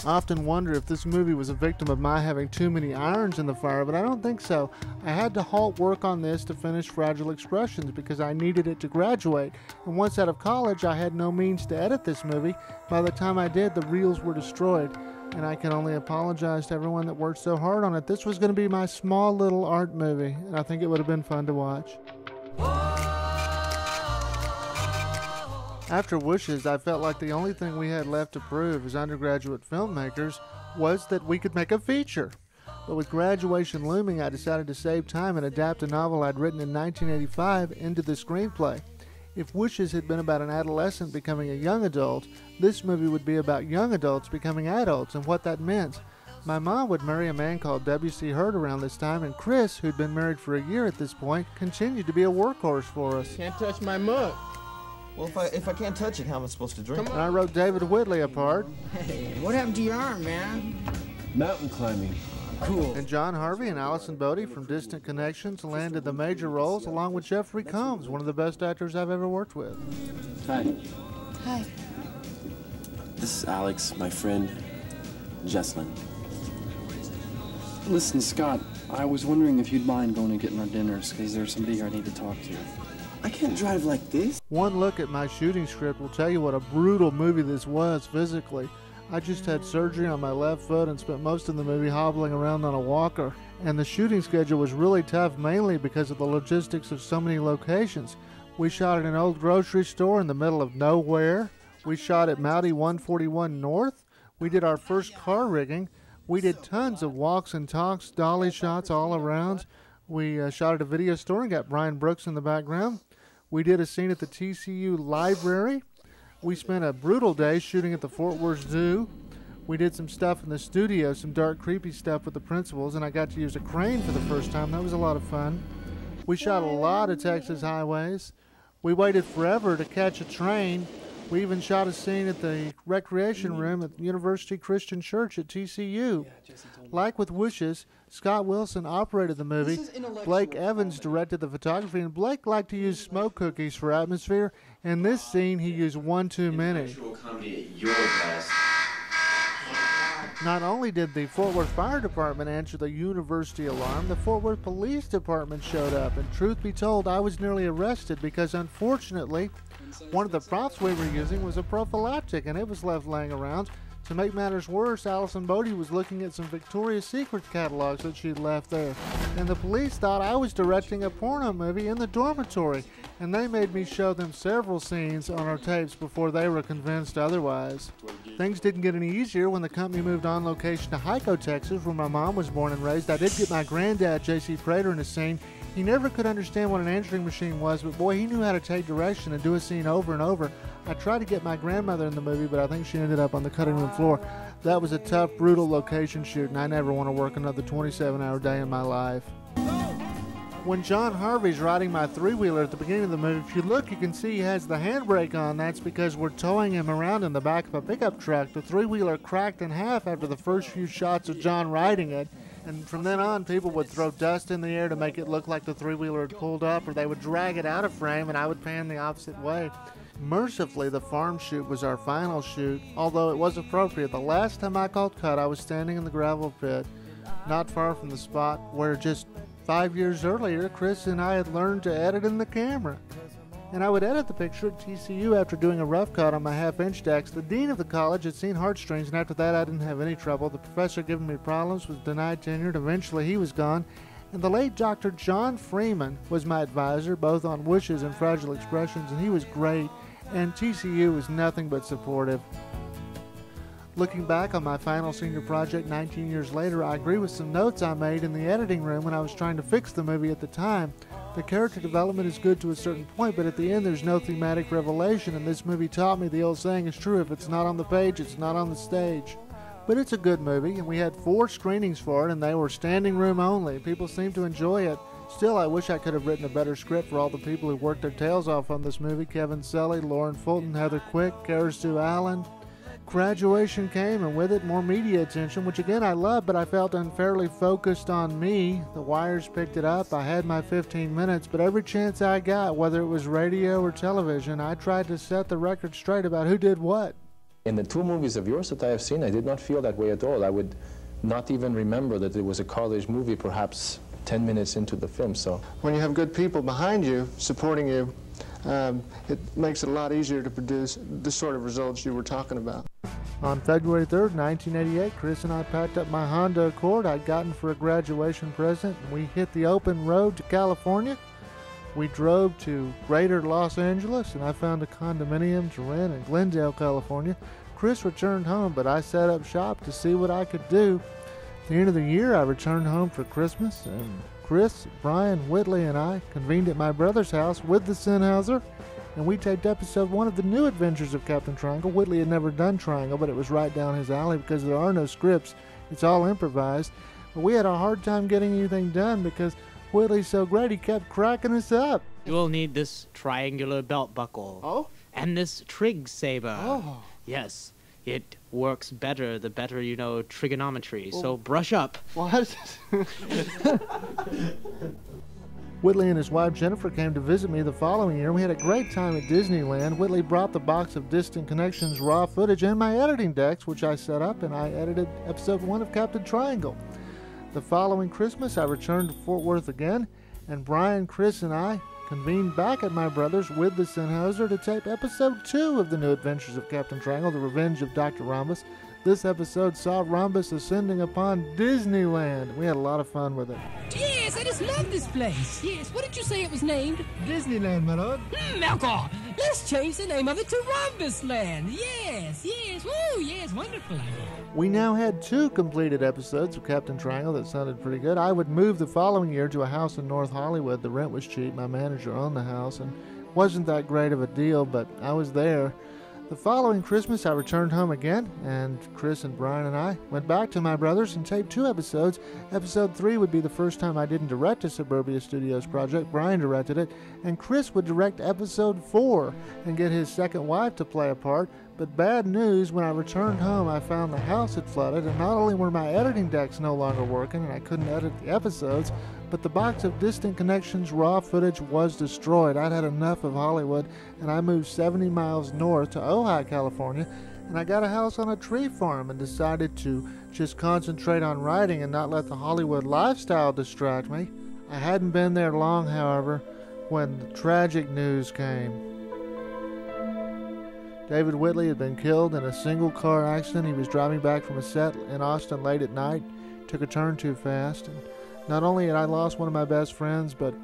S1: I often wonder if this movie was a victim of my having too many irons in the fire, but I don't think so. I had to halt work on this to finish Fragile Expressions because I needed it to graduate, and once out of college I had no means to edit this movie. By the time I did, the reels were destroyed, and I can only apologize to everyone that worked so hard on it. This was going to be my small little art movie, and I think it would have been fun to watch. After Wishes, I felt like the only thing we had left to prove as undergraduate filmmakers was that we could make a feature. But with graduation looming, I decided to save time and adapt a novel I'd written in 1985 into the screenplay. If Wishes had been about an adolescent becoming a young adult, this movie would be about young adults becoming adults and what that meant. My mom would marry a man called W.C. Hurd around this time, and Chris, who'd been married for a year at this point, continued to be a workhorse for us.
S17: Can't touch my mug.
S10: Well, if I can't touch it, how am I supposed to drink it?
S1: And I wrote David Whitley a part.
S17: Hey, what happened to your arm, man? Mountain climbing. Cool.
S1: And John Harvey and Allison Bodie from Distant Connections landed the major roles, along with Jeffrey Combs, one of the best actors I've ever worked with.
S17: Hi.
S16: Hi.
S17: This is Alex, my friend, Jesslyn. Listen, Scott, I was wondering if you'd mind going and getting our dinners, because there's somebody here I need to talk to. I can't drive like this.
S1: One look at my shooting script will tell you what a brutal movie this was physically. I just had surgery on my left foot and spent most of the movie hobbling around on a walker. And the shooting schedule was really tough, mainly because of the logistics of so many locations. We shot at an old grocery store in the middle of nowhere. We shot at Mountie 141 North. We did our first car rigging. We did tons of walks and talks, dolly shots all around. We shot at a video store and got Brian Brooks in the background. We did a scene at the TCU library. We spent a brutal day shooting at the Fort Worth Zoo. We did some stuff in the studio, some dark, creepy stuff with the principals, and I got to use a crane for the first time. That was a lot of fun. We shot a lot of Texas highways. We waited forever to catch a train. We even shot a scene at the recreation room at the University Christian Church at TCU. Like with Wishes, Scott Wilson operated the movie, Blake Evans directed the photography, and Blake liked to use smoke cookies for atmosphere. In this scene, he used one too many. Not only did the Fort Worth Fire Department answer the university alarm, the Fort Worth Police Department showed up, and truth be told, I was nearly arrested because, unfortunately, one of the props we were using was a prophylactic, and it was left laying around. To make matters worse, Allison Bodie was looking at some Victoria's Secret catalogs that she'd left there, and the police thought I was directing a porno movie in the dormitory, and they made me show them several scenes on our tapes before they were convinced otherwise. Things didn't get any easier when the company moved on location to Hyco, Texas, where my mom was born and raised. I did get my granddad, J.C. Prater, in a scene. He never could understand what an answering machine was, but boy, he knew how to take direction and do a scene over and over. I tried to get my grandmother in the movie, but I think she ended up on the cutting room floor. That was a tough, brutal location shoot, and I never want to work another 27-hour day in my life. When John Harvey's riding my three-wheeler at the beginning of the movie, if you look, you can see he has the handbrake on. That's because we're towing him around in the back of a pickup truck. The three-wheeler cracked in half after the first few shots of John riding it. And from then on, people would throw dust in the air to make it look like the three-wheeler had pulled up, or they would drag it out of frame, and I would pan the opposite way. Mercifully, the farm shoot was our final shoot, although it was appropriate. The last time I called cut, I was standing in the gravel pit, not far from the spot where just 5 years earlier, Chris and I had learned to edit in the camera. And I would edit the picture at TCU after doing a rough cut on my half-inch decks. The dean of the college had seen Heartstrings, and after that I didn't have any trouble. The professor giving me problems was denied tenure, and eventually he was gone. And the late Dr. John Freeman was my advisor, both on Wishes and Fragile Expressions, and he was great. and TCU was nothing but supportive. Looking back on my final senior project 19 years later, I agree with some notes I made in the editing room when I was trying to fix the movie at the time. The character development is good to a certain point, but at the end there's no thematic revelation, and this movie taught me the old saying is true: if it's not on the page, it's not on the stage. But it's a good movie, and we had 4 screenings for it, and they were standing room only. People seemed to enjoy it. Still, I wish I could have written a better script for all the people who worked their tails off on this movie: Kevin Sully, Lauren Fulton, Heather Quick, Kara Stu Allen. Graduation came, and with it more media attention, which again I loved, but I felt unfairly focused on me. The wires picked it up. I had my 15 minutes, but every chance I got, whether it was radio or television, I tried to set the record straight about who did what.
S7: In the 2 movies of yours that I have seen, I did not feel that way at all. I would not even remember that it was a college movie, perhaps 10 minutes into the film. So
S11: when you have good people behind you, supporting you, it makes it a lot easier to produce the sort of results you were talking about.
S1: On February 3rd, 1988, Chris and I packed up my Honda Accord I'd gotten for a graduation present, and we hit the open road to California. We drove to Greater Los Angeles, and I found a condominium to rent in Glendale, California. Chris returned home, but I set up shop to see what I could do. At the end of the year, I returned home for Christmas, and Chris, Brian, Whitley, and I convened at my brother's house with the Sennheiser, and we taped episode 1 of The New Adventures of Captain Triangle. Whitley had never done Triangle, but it was right down his alley because there are no scripts. It's all improvised. But we had a hard time getting anything done because Whitley's so great, he kept cracking us up.
S19: You will need this triangular belt buckle.
S1: Oh?
S19: And this trig saber.
S1: Oh.
S19: Yes. It works better the better you know trigonometry, so brush up.
S1: What? Whitley and his wife Jennifer came to visit me the following year. We had a great time at Disneyland. Whitley brought the box of Distant Connections raw footage and my editing decks, which I set up, and I edited episode 1 of Captain Triangle. The following Christmas, I returned to Fort Worth again, and Brian, Chris, and I convened back at my brother's with the Sennheiser to tape episode 2 of The New Adventures of Captain Triangle, The Revenge of Dr. Rhombus. This episode saw Rhombus ascending upon Disneyland. We had a lot of fun with it.
S9: Yes, I just love this place. Yes, what did you say it was named?
S1: Disneyland, my lord.
S9: Malcolm, let's change the name of it to Rhombus Land. Yes, yes, woo, yes, wonderful idea.
S1: We now had 2 completed episodes of Captain Triangle that sounded pretty good. I would move the following year to a house in North Hollywood. The rent was cheap. My manager owned the house, and wasn't that great of a deal, but I was there. The following Christmas, I returned home again, and Chris and Brian and I went back to my brother's and taped 2 episodes. Episode 3 would be the first time I didn't direct a Suburbia Studios project. Brian directed it, and Chris would direct episode 4 and get his second wife to play a part. But bad news, when I returned home, I found the house had flooded, and not only were my editing decks no longer working and I couldn't edit the episodes, but the box of Distant Connections raw footage was destroyed. I'd had enough of Hollywood, and I moved 70 miles north to Ojai, California, and I got a house on a tree farm and decided to just concentrate on writing and not let the Hollywood lifestyle distract me. I hadn't been there long, however, when the tragic news came. David Whitley had been killed in a single-car accident. He was driving back from a set in Austin late at night, took a turn too fast, and not only had I lost one of my best friends, but,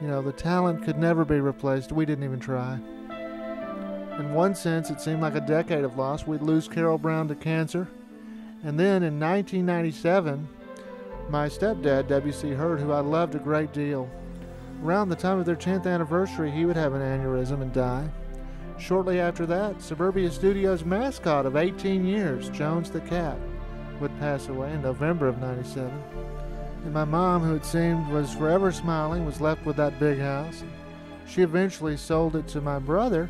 S1: you know, the talent could never be replaced. We didn't even try. In one sense, it seemed like a decade of loss. We'd lose Carol Brown to cancer. And then in 1997, my stepdad, W.C. Hurd, who I loved a great deal, around the time of their 10th anniversary, he would have an aneurysm and die. Shortly after that, Suburbia Studios mascot of 18 years, Jones the cat, would pass away in November of 97. And my mom, who it seemed was forever smiling, was left with that big house. She eventually sold it to my brother,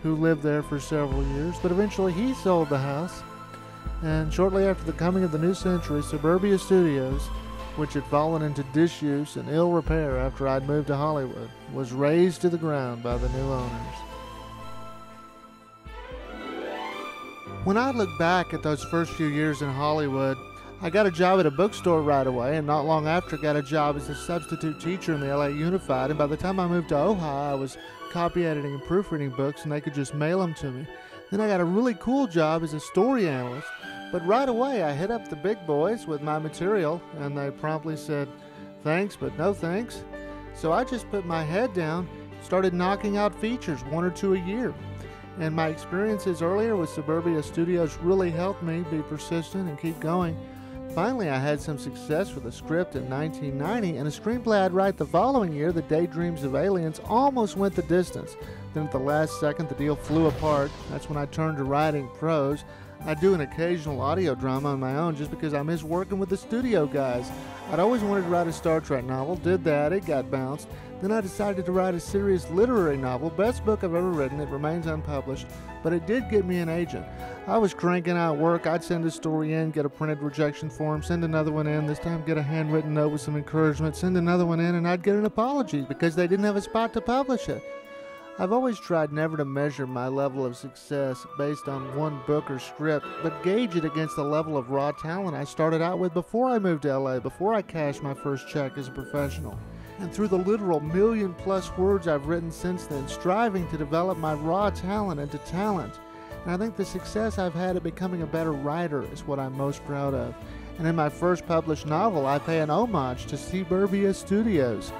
S1: who lived there for several years, but eventually he sold the house. And shortly after the coming of the new century, Suburbia Studios, which had fallen into disuse and ill repair after I'd moved to Hollywood, was razed to the ground by the new owners. When I look back at those first few years in Hollywood, I got a job at a bookstore right away, and not long after got a job as a substitute teacher in the LA Unified, and by the time I moved to Ojai, I was copy editing and proofreading books, and they could just mail them to me. Then I got a really cool job as a story analyst, but right away I hit up the big boys with my material, and they promptly said, thanks, but no thanks. So I just put my head down, started knocking out features, 1 or 2 a year. And my experiences earlier with Suburbia Studios really helped me be persistent and keep going. Finally, I had some success with a script in 1990, and a screenplay I'd write the following year, The Daydreams of Aliens, almost went the distance. Then at the last second, the deal flew apart. That's when I turned to writing prose. I do an occasional audio drama on my own just because I miss working with the studio guys. I'd always wanted to write a Star Trek novel, did that, it got bounced. Then I decided to write a serious literary novel, best book I've ever written, it remains unpublished, but it did get me an agent. I was cranking out work, I'd send a story in, get a printed rejection form, send another one in, this time get a handwritten note with some encouragement, send another one in, and I'd get an apology because they didn't have a spot to publish it. I've always tried never to measure my level of success based on one book or script, but gauge it against the level of raw talent I started out with before I moved to LA, before I cashed my first check as a professional. And through the literal million-plus words I've written since then, striving to develop my raw talent into talent. And I think the success I've had at becoming a better writer is what I'm most proud of. And in my first published novel, I pay an homage to Suburbia Studios.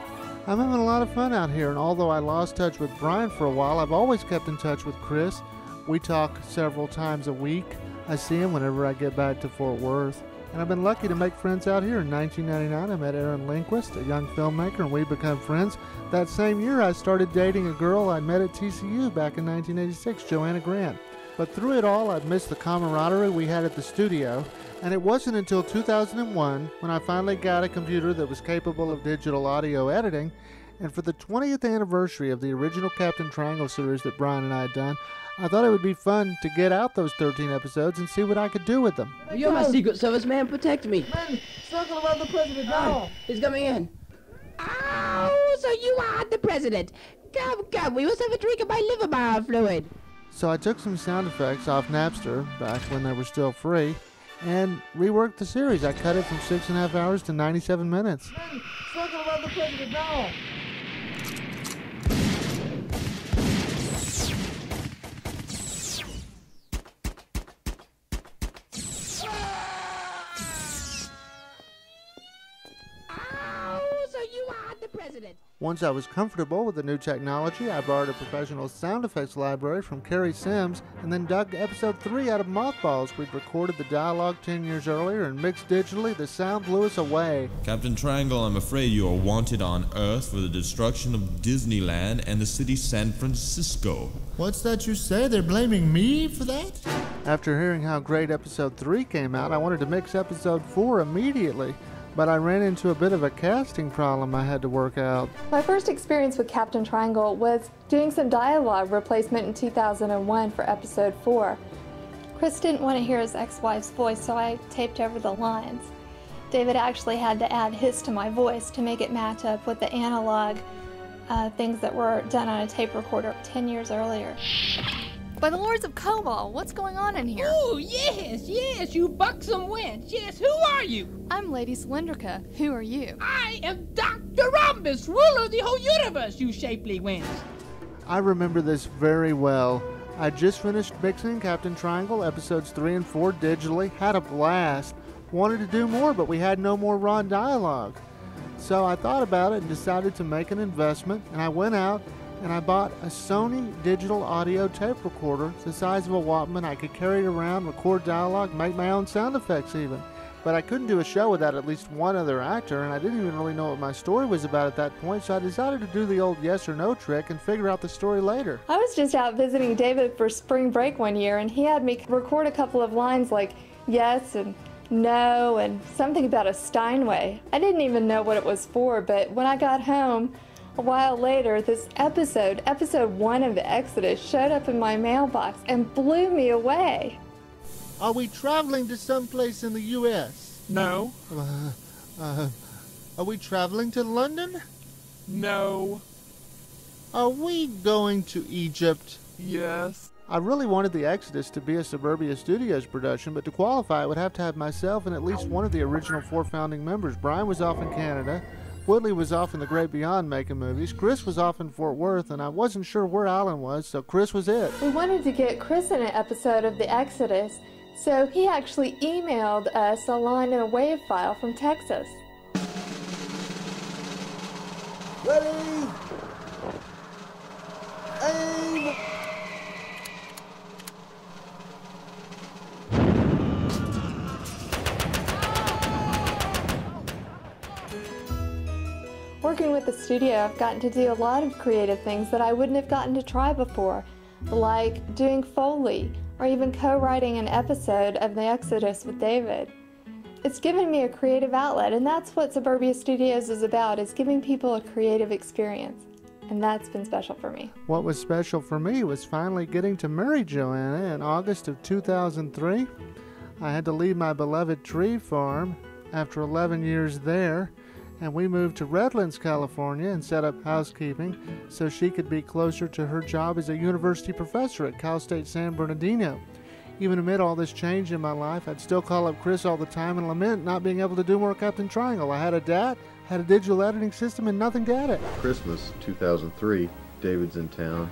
S1: I'm having a lot of fun out here, and although I lost touch with Brian for a while, I've always kept in touch with Chris. We talk several times a week. I see him whenever I get back to Fort Worth. And I've been lucky to make friends out here. In 1999, I met Aaron Lindquist, a young filmmaker, and we became friends. That same year, I started dating a girl I met at TCU back in 1986, Joanna Grant. But through it all, I've missed the camaraderie we had at the studio. And it wasn't until 2001 when I finally got a computer that was capable of digital audio editing. And for the 20th anniversary of the original Captain Triangle series that Brian and I had done, I thought it would be fun to get out those 13 episodes and see what I could do with them.
S9: You're my Secret Service man. Protect me.
S11: Man, circle around the president now.
S9: He's coming in. Oh, so you are the president. Come, we must have a drink of my liver biofluid.
S1: So I took some sound effects off Napster, back when they were still free, and reworked the series. I cut it from 6.5 hours to 97 minutes.
S11: Man, circle around the president now.
S1: Once I was comfortable with the new technology, I borrowed a professional sound effects library from Kerry Sims and then dug episode 3 out of mothballs. We'd recorded the dialogue 10 years earlier and mixed digitally. The sound blew us away.
S5: Captain Triangle, I'm afraid you are wanted on Earth for the destruction of Disneyland and the city San Francisco.
S1: What's that you say? They're blaming me for that? After hearing how great episode 3 came out, I wanted to mix episode 4 immediately. But I ran into a bit of a casting problem I had to work out.
S20: My first experience with Captain Triangle was doing some dialogue replacement in 2001 for episode 4. Chris didn't want to hear his ex-wife's voice, so I taped over the lines. David actually had to add his to my voice to make it match up with the analog things that were done on a tape recorder 10 years earlier.
S21: By the Lords of Cobalt, what's going on in here?
S9: Oh, yes, you buxom wench. Yes, who are you?
S21: I'm Lady Cylindrica. Who are you?
S9: I am Dr. Rhombus, ruler of the whole universe, you shapely wench.
S1: I remember this very well. I just finished mixing Captain Triangle episodes 3 and 4 digitally, had a blast, wanted to do more, but we had no more raw dialogue. So I thought about it and decided to make an investment, and I went out and I bought a Sony digital audio tape recorder the size of a Walkman. I could carry it around, record dialogue, make my own sound effects even. But I couldn't do a show without at least one other actor, and I didn't even really know what my story was about at that point, so I decided to do the old yes or no trick and figure out the story later.
S20: I was just out visiting David for spring break one year, and he had me record a couple of lines like yes and no and something about a Steinway. I didn't even know what it was for, but when I got home, a while later, this episode 1 of the Exodus, showed up in my mailbox and blew me away.
S1: Are we traveling to someplace in the U.S.?
S22: No.
S1: Are we traveling to London?
S22: No.
S1: Are we going to Egypt?
S22: Yes.
S1: I really wanted the Exodus to be a Suburbia Studios production, but to qualify, I would have to have myself and at least one of the original 4 founding members. Brian was off in Canada. Woodley was off in the Great Beyond making movies. Chris was off in Fort Worth, and I wasn't sure where Alan was, so Chris was it.
S20: We wanted to get Chris in an episode of The Exodus, so he actually emailed us a line in a WAV file from Texas.
S11: Ready? Aim!
S20: Working with the studio, I've gotten to do a lot of creative things that I wouldn't have gotten to try before, like doing Foley, or even co-writing an episode of The Exodus with David. It's given me a creative outlet, and that's what Suburbia Studios is about, is giving people a creative experience. And that's been special for me.
S1: What was special for me was finally getting to marry Joanna in August of 2003. I had to leave my beloved tree farm after 11 years there, and we moved to Redlands, California, and set up housekeeping so she could be closer to her job as a university professor at Cal State San Bernardino. Even amid all this change in my life, I'd still call up Chris all the time and lament not being able to do more Captain Triangle. I had a DAT, had a digital editing system, and nothing to edit.
S3: Christmas 2003, David's in town,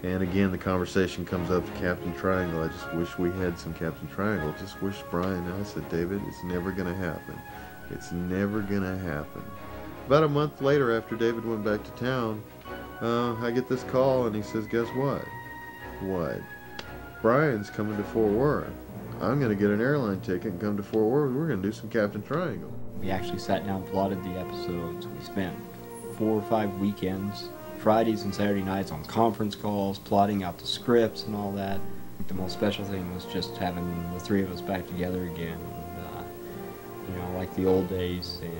S3: and again the conversation comes up to Captain Triangle. I just wish we had some Captain Triangle. Just wish Brian. I said, David, it's never going to happen. It's never going to happen. About a month later, after David went back to town, I get this call, and he says, guess what? What? Brian's coming to Fort Worth. I'm going to get an airline ticket and come to Fort Worth. We're going to do some Captain Triangle.
S4: We actually sat down and plotted the episodes. We spent 4 or 5 weekends, Fridays and Saturday nights on conference calls, plotting out the scripts and all that. The most special thing was just having the three of us back together again, and, like the old days. And,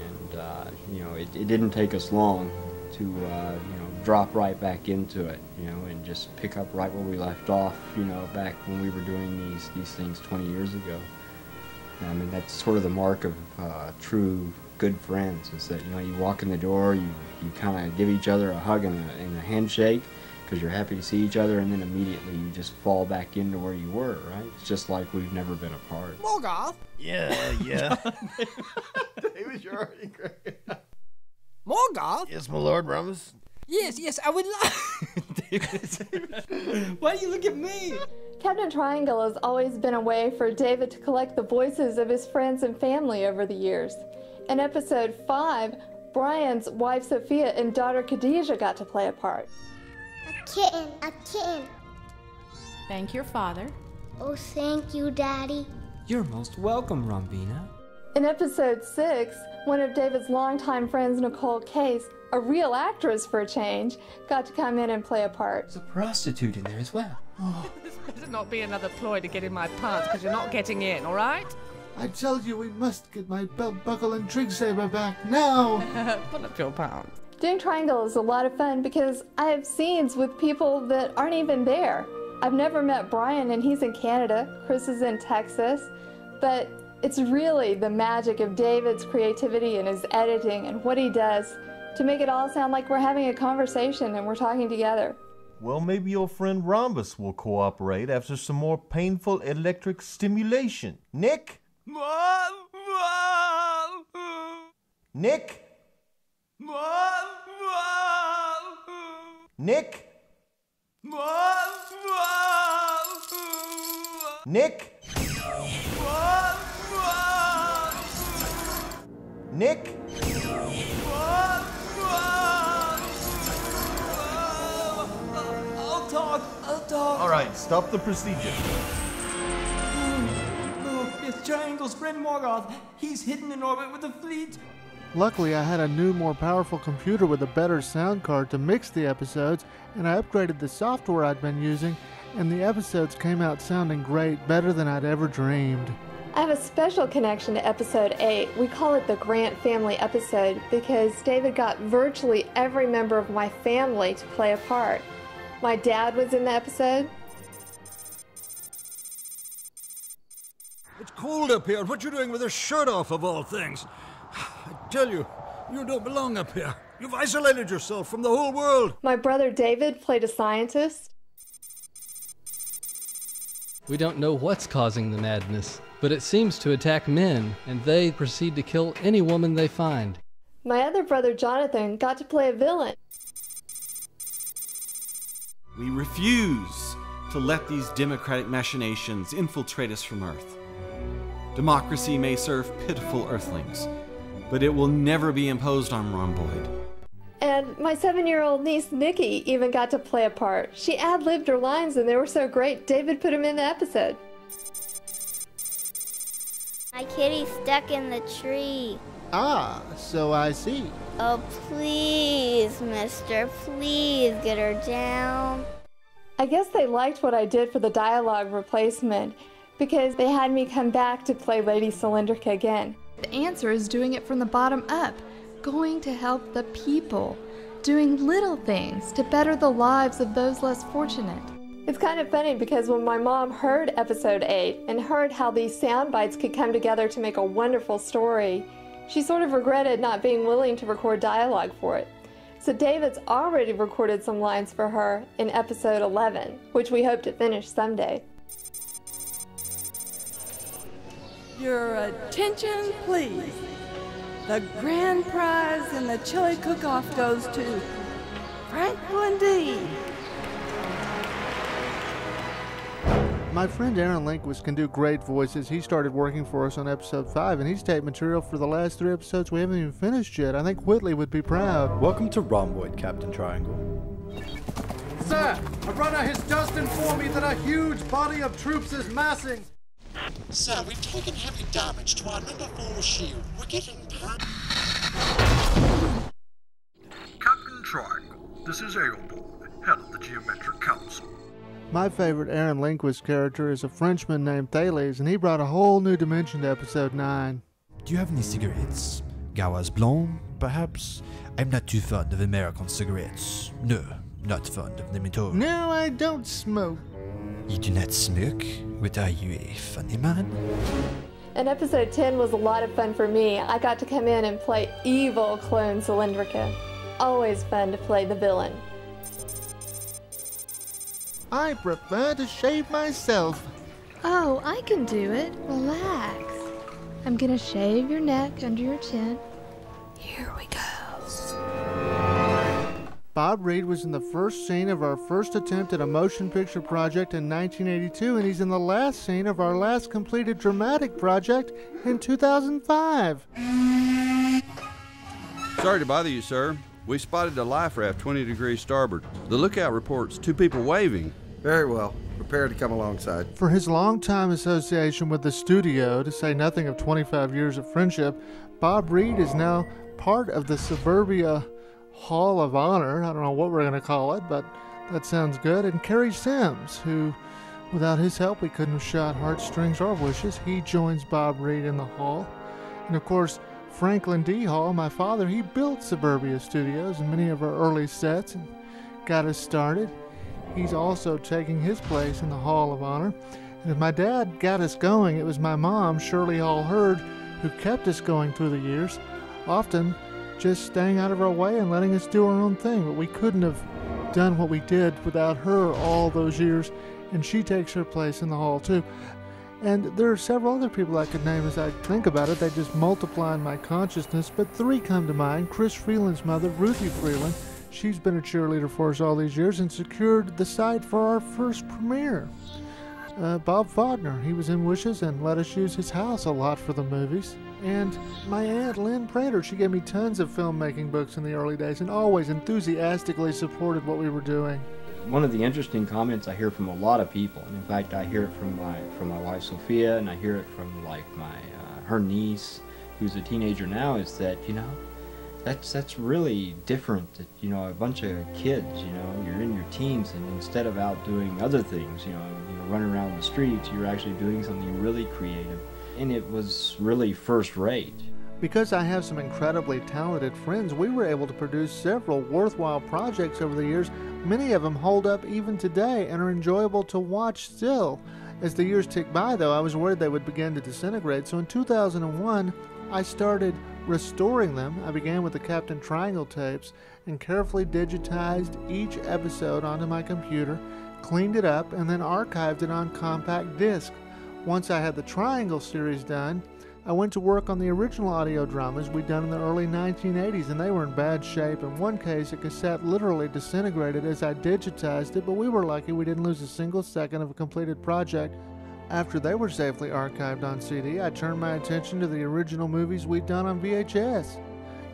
S4: it didn't take us long to, drop right back into it, and just pick up right where we left off, back when we were doing these things 20 years ago. I mean, that's sort of the mark of true good friends, is that, you walk in the door, you kind of give each other a hug and a handshake because you're happy to see each other, and then immediately you just fall back into where you were, right? It's just like we've never been apart.
S6: Morgoth?
S3: Yeah. David, you're already great.
S6: Morgoth?
S3: Yes, my lord, Rambus.
S6: Yes, I would like... Why do you look at me?
S20: Captain Triangle has always been a way for David to collect the voices of his friends and family over the years. In episode 5, Brian's wife Sophia and daughter Khadijah got to play a part.
S18: A kitten.
S12: Thank your father.
S18: Oh, thank you, Daddy.
S6: You're most welcome, Rombina.
S20: In episode 6, one of David's longtime friends, Nicole Case, a real actress for a change, got to come in and play a part.
S6: There's a prostitute in there as well.
S12: This better not be another ploy to get in my pants, because you're not getting in, all right?
S1: I tell you, we must get my belt buckle and trig saber back now.
S12: Pull up your pants.
S20: Doing Triangle is a lot of fun because I have scenes with people that aren't even there. I've never met Brian, and he's in Canada. Chris is in Texas. But it's really the magic of David's creativity and his editing and what he does to make it all sound like we're having a conversation and we're talking together.
S23: Well, maybe your friend Rhombus will cooperate after some more painful electric stimulation. Nick? Nick? Nick? Nick? Nick?
S6: I'll talk.
S23: All right, stop the procedure.
S6: Look, it's Triangle's friend Morgoth. He's hidden in orbit with the fleet.
S1: Luckily, I had a new, more powerful computer with a better sound card to mix the episodes, and I upgraded the software I'd been using, and the episodes came out sounding great, better than I'd ever dreamed.
S20: I have a special connection to episode 8. We call it the Grant family episode because David got virtually every member of my family to play a part. My dad was in the episode.
S26: It's cold up here. What you doing with a shirt off, of all things? I tell you, you don't belong up here. You've isolated yourself from the whole world.
S20: My brother David played a scientist.
S27: We don't know what's causing the madness, but it seems to attack men, and they proceed to kill any woman they find.
S20: My other brother Jonathan got to play a villain.
S28: We refuse to let these democratic machinations infiltrate us from Earth. Democracy may serve pitiful Earthlings, but it will never be imposed on Rhomboid.
S20: And my 7-year-old niece Nikki even got to play a part. She ad-libbed her lines and they were so great, David put them in the episode.
S18: My kitty's stuck in the tree.
S1: Ah, so I see.
S18: Oh, please, mister, please get her down.
S20: I guess they liked what I did for the dialogue replacement because they had me come back to play Lady Cylindrica again.
S21: The answer is doing it from the bottom up, going to help the people, doing little things to better the lives of those less fortunate.
S20: It's kind of funny because when my mom heard episode 8 and heard how these sound bites could come together to make a wonderful story, she sort of regretted not being willing to record dialogue for it. So David's already recorded some lines for her in episode 11, which we hope to finish someday.
S2: Your attention, please. The grand prize in the chili cook-off goes to Franklin D.
S1: My friend Aaron Lindquist can do great voices. He started working for us on episode 5, and he's taped material for the last 3 episodes we haven't even finished yet. I think Whitley would be proud.
S8: Welcome to Rhomboid, Captain Triangle.
S10: Sir, a runner has just informed me that a huge body of troops is massing.
S13: Sir, we've taken heavy damage to our number 4 shield. We're getting
S26: Captain Triangle, this is Aelborn, head of the Geometric Council.
S1: My favorite Aaron Lindquist character is a Frenchman named Thales, and he brought a whole new dimension to episode 9.
S14: Do you have any cigarettes? Gauze Blanc, perhaps? I'm not too fond of American cigarettes. No, not fond of them at all.
S1: No, I don't smoke.
S14: You do not smoke? What, are you a funny man?
S20: And episode 10 was a lot of fun for me. I got to come in and play evil clone Cylindrica. Always fun to play the villain.
S1: I prefer to shave myself.
S21: Oh, I can do it. Relax. I'm gonna shave your neck under your chin. Here we go.
S1: Bob Reed was in the first scene of our first attempt at a motion picture project in 1982, and he's in the last scene of our last completed dramatic project in 2005.
S15: Sorry to bother you, sir. We spotted a life raft 20 degrees starboard. The lookout reports 2 people waving.
S10: Very well. Prepare to come alongside.
S1: For his long-time association with the studio, to say nothing of 25 years of friendship, Bob Reed is now part of the Suburbia Hall of Honor. I don't know what we're going to call it, but that sounds good. And Kerry Sims, who, without his help, we couldn't have shot Heartstrings or Wishes. He joins Bob Reed in the hall. And of course, Franklin D. Hall, my father, he built Suburbia Studios and many of our early sets and got us started. He's also taking his place in the Hall of Honor. And if my dad got us going, it was my mom, Shirley Hall Hurd, who kept us going through the years, often just staying out of our way and letting us do our own thing. But we couldn't have done what we did without her all those years, and she takes her place in the hall too. And there are several other people I could name as I think about it. They just multiply in my consciousness, but 3 come to mind. Chris Freeland's mother, Ruthie Freeland. She's been a cheerleader for us all these years and secured the site for our first premiere. Bob Faulkner, he was in Wishes and let us use his house a lot for the movies. And my aunt, Lynn Prater, she gave me tons of filmmaking books in the early days and always enthusiastically supported what we were doing.
S4: One of the interesting comments I hear from a lot of people, and in fact I hear it from my wife Sophia, and I hear it from her niece, who's a teenager now, is that, that's really different. That, a bunch of kids, you're in your teens, and instead of out doing other things, running around the streets, you're actually doing something really creative. And it was really first rate.
S1: Because I have some incredibly talented friends, we were able to produce several worthwhile projects over the years. Many of them hold up even today and are enjoyable to watch still. As the years tick by, though, I was worried they would begin to disintegrate, so in 2001, I started restoring them. I began with the Captain Triangle tapes and carefully digitized each episode onto my computer, cleaned it up, and then archived it on compact disc. Once I had the Triangle series done, I went to work on the original audio dramas we'd done in the early 1980s, and they were in bad shape. In one case, a cassette literally disintegrated as I digitized it, but we were lucky we didn't lose a single second of a completed project. After they were safely archived on CD, I turned my attention to the original movies we'd done on VHS.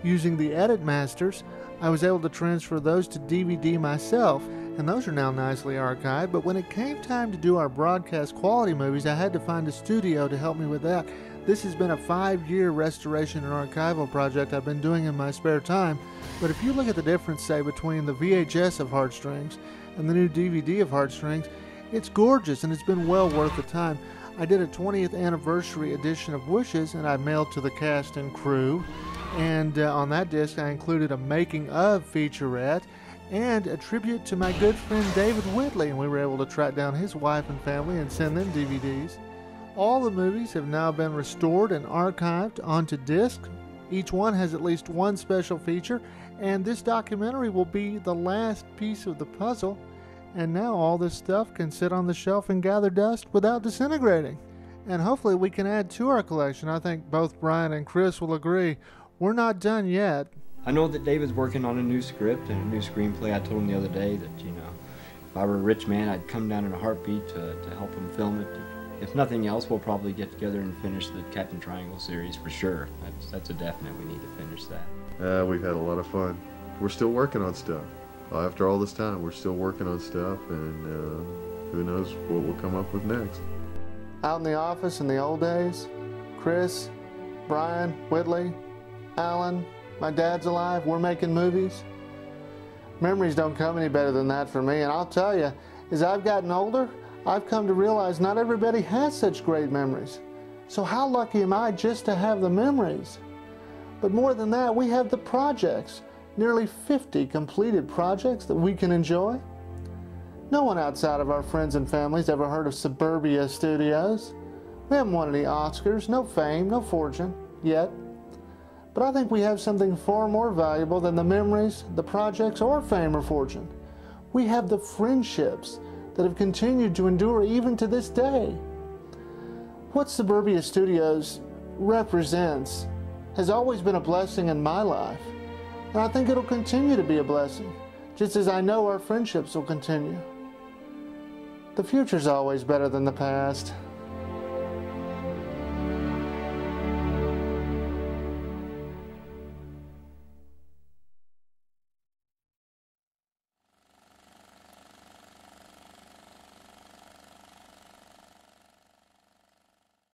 S1: Using the Edit Masters, I was able to transfer those to DVD myself, and those are now nicely archived. But when it came time to do our broadcast quality movies, I had to find a studio to help me with that. This has been a 5-year restoration and archival project I've been doing in my spare time, but if you look at the difference, say, between the VHS of Heartstrings and the new DVD of Heartstrings, it's gorgeous and it's been well worth the time. I did a 20th anniversary edition of Wishes and I mailed to the cast and crew, and on that disc I included a making of featurette and a tribute to my good friend David Whitley, and we were able to track down his wife and family and send them DVDs. All the movies have now been restored and archived onto disc. Each one has at least one special feature, and this documentary will be the last piece of the puzzle. And now all this stuff can sit on the shelf and gather dust without disintegrating. And hopefully we can add to our collection. I think both Brian and Chris will agree. We're not done yet.
S4: I know that David's working on a new script and a new screenplay. I told him the other day that, if I were a rich man, I'd come down in a heartbeat to help him film it. If nothing else, we'll probably get together and finish the Captain Triangle series for sure. That's a definite. We need to finish that.
S3: We've had a lot of fun. We're still working on stuff. After all this time, we're still working on stuff, and who knows what we'll come up with next.
S1: Out in the office in the old days, Chris, Brian, Whitley, Alan, my dad's alive, we're making movies. Memories don't come any better than that for me, and I'll tell you, as I've gotten older, I've come to realize not everybody has such great memories. So how lucky am I just to have the memories? But more than that, we have the projects. Nearly 50 completed projects that we can enjoy. No one outside of our friends and families ever heard of Suburbia Studios. We haven't won any Oscars, no fame, no fortune, yet. But I think we have something far more valuable than the memories, the projects, or fame or fortune. We have the friendships that have continued to endure even to this day. What Suburbia Studios represents has always been a blessing in my life. And I think it'll continue to be a blessing, just as I know our friendships will continue. The future's always better than the past.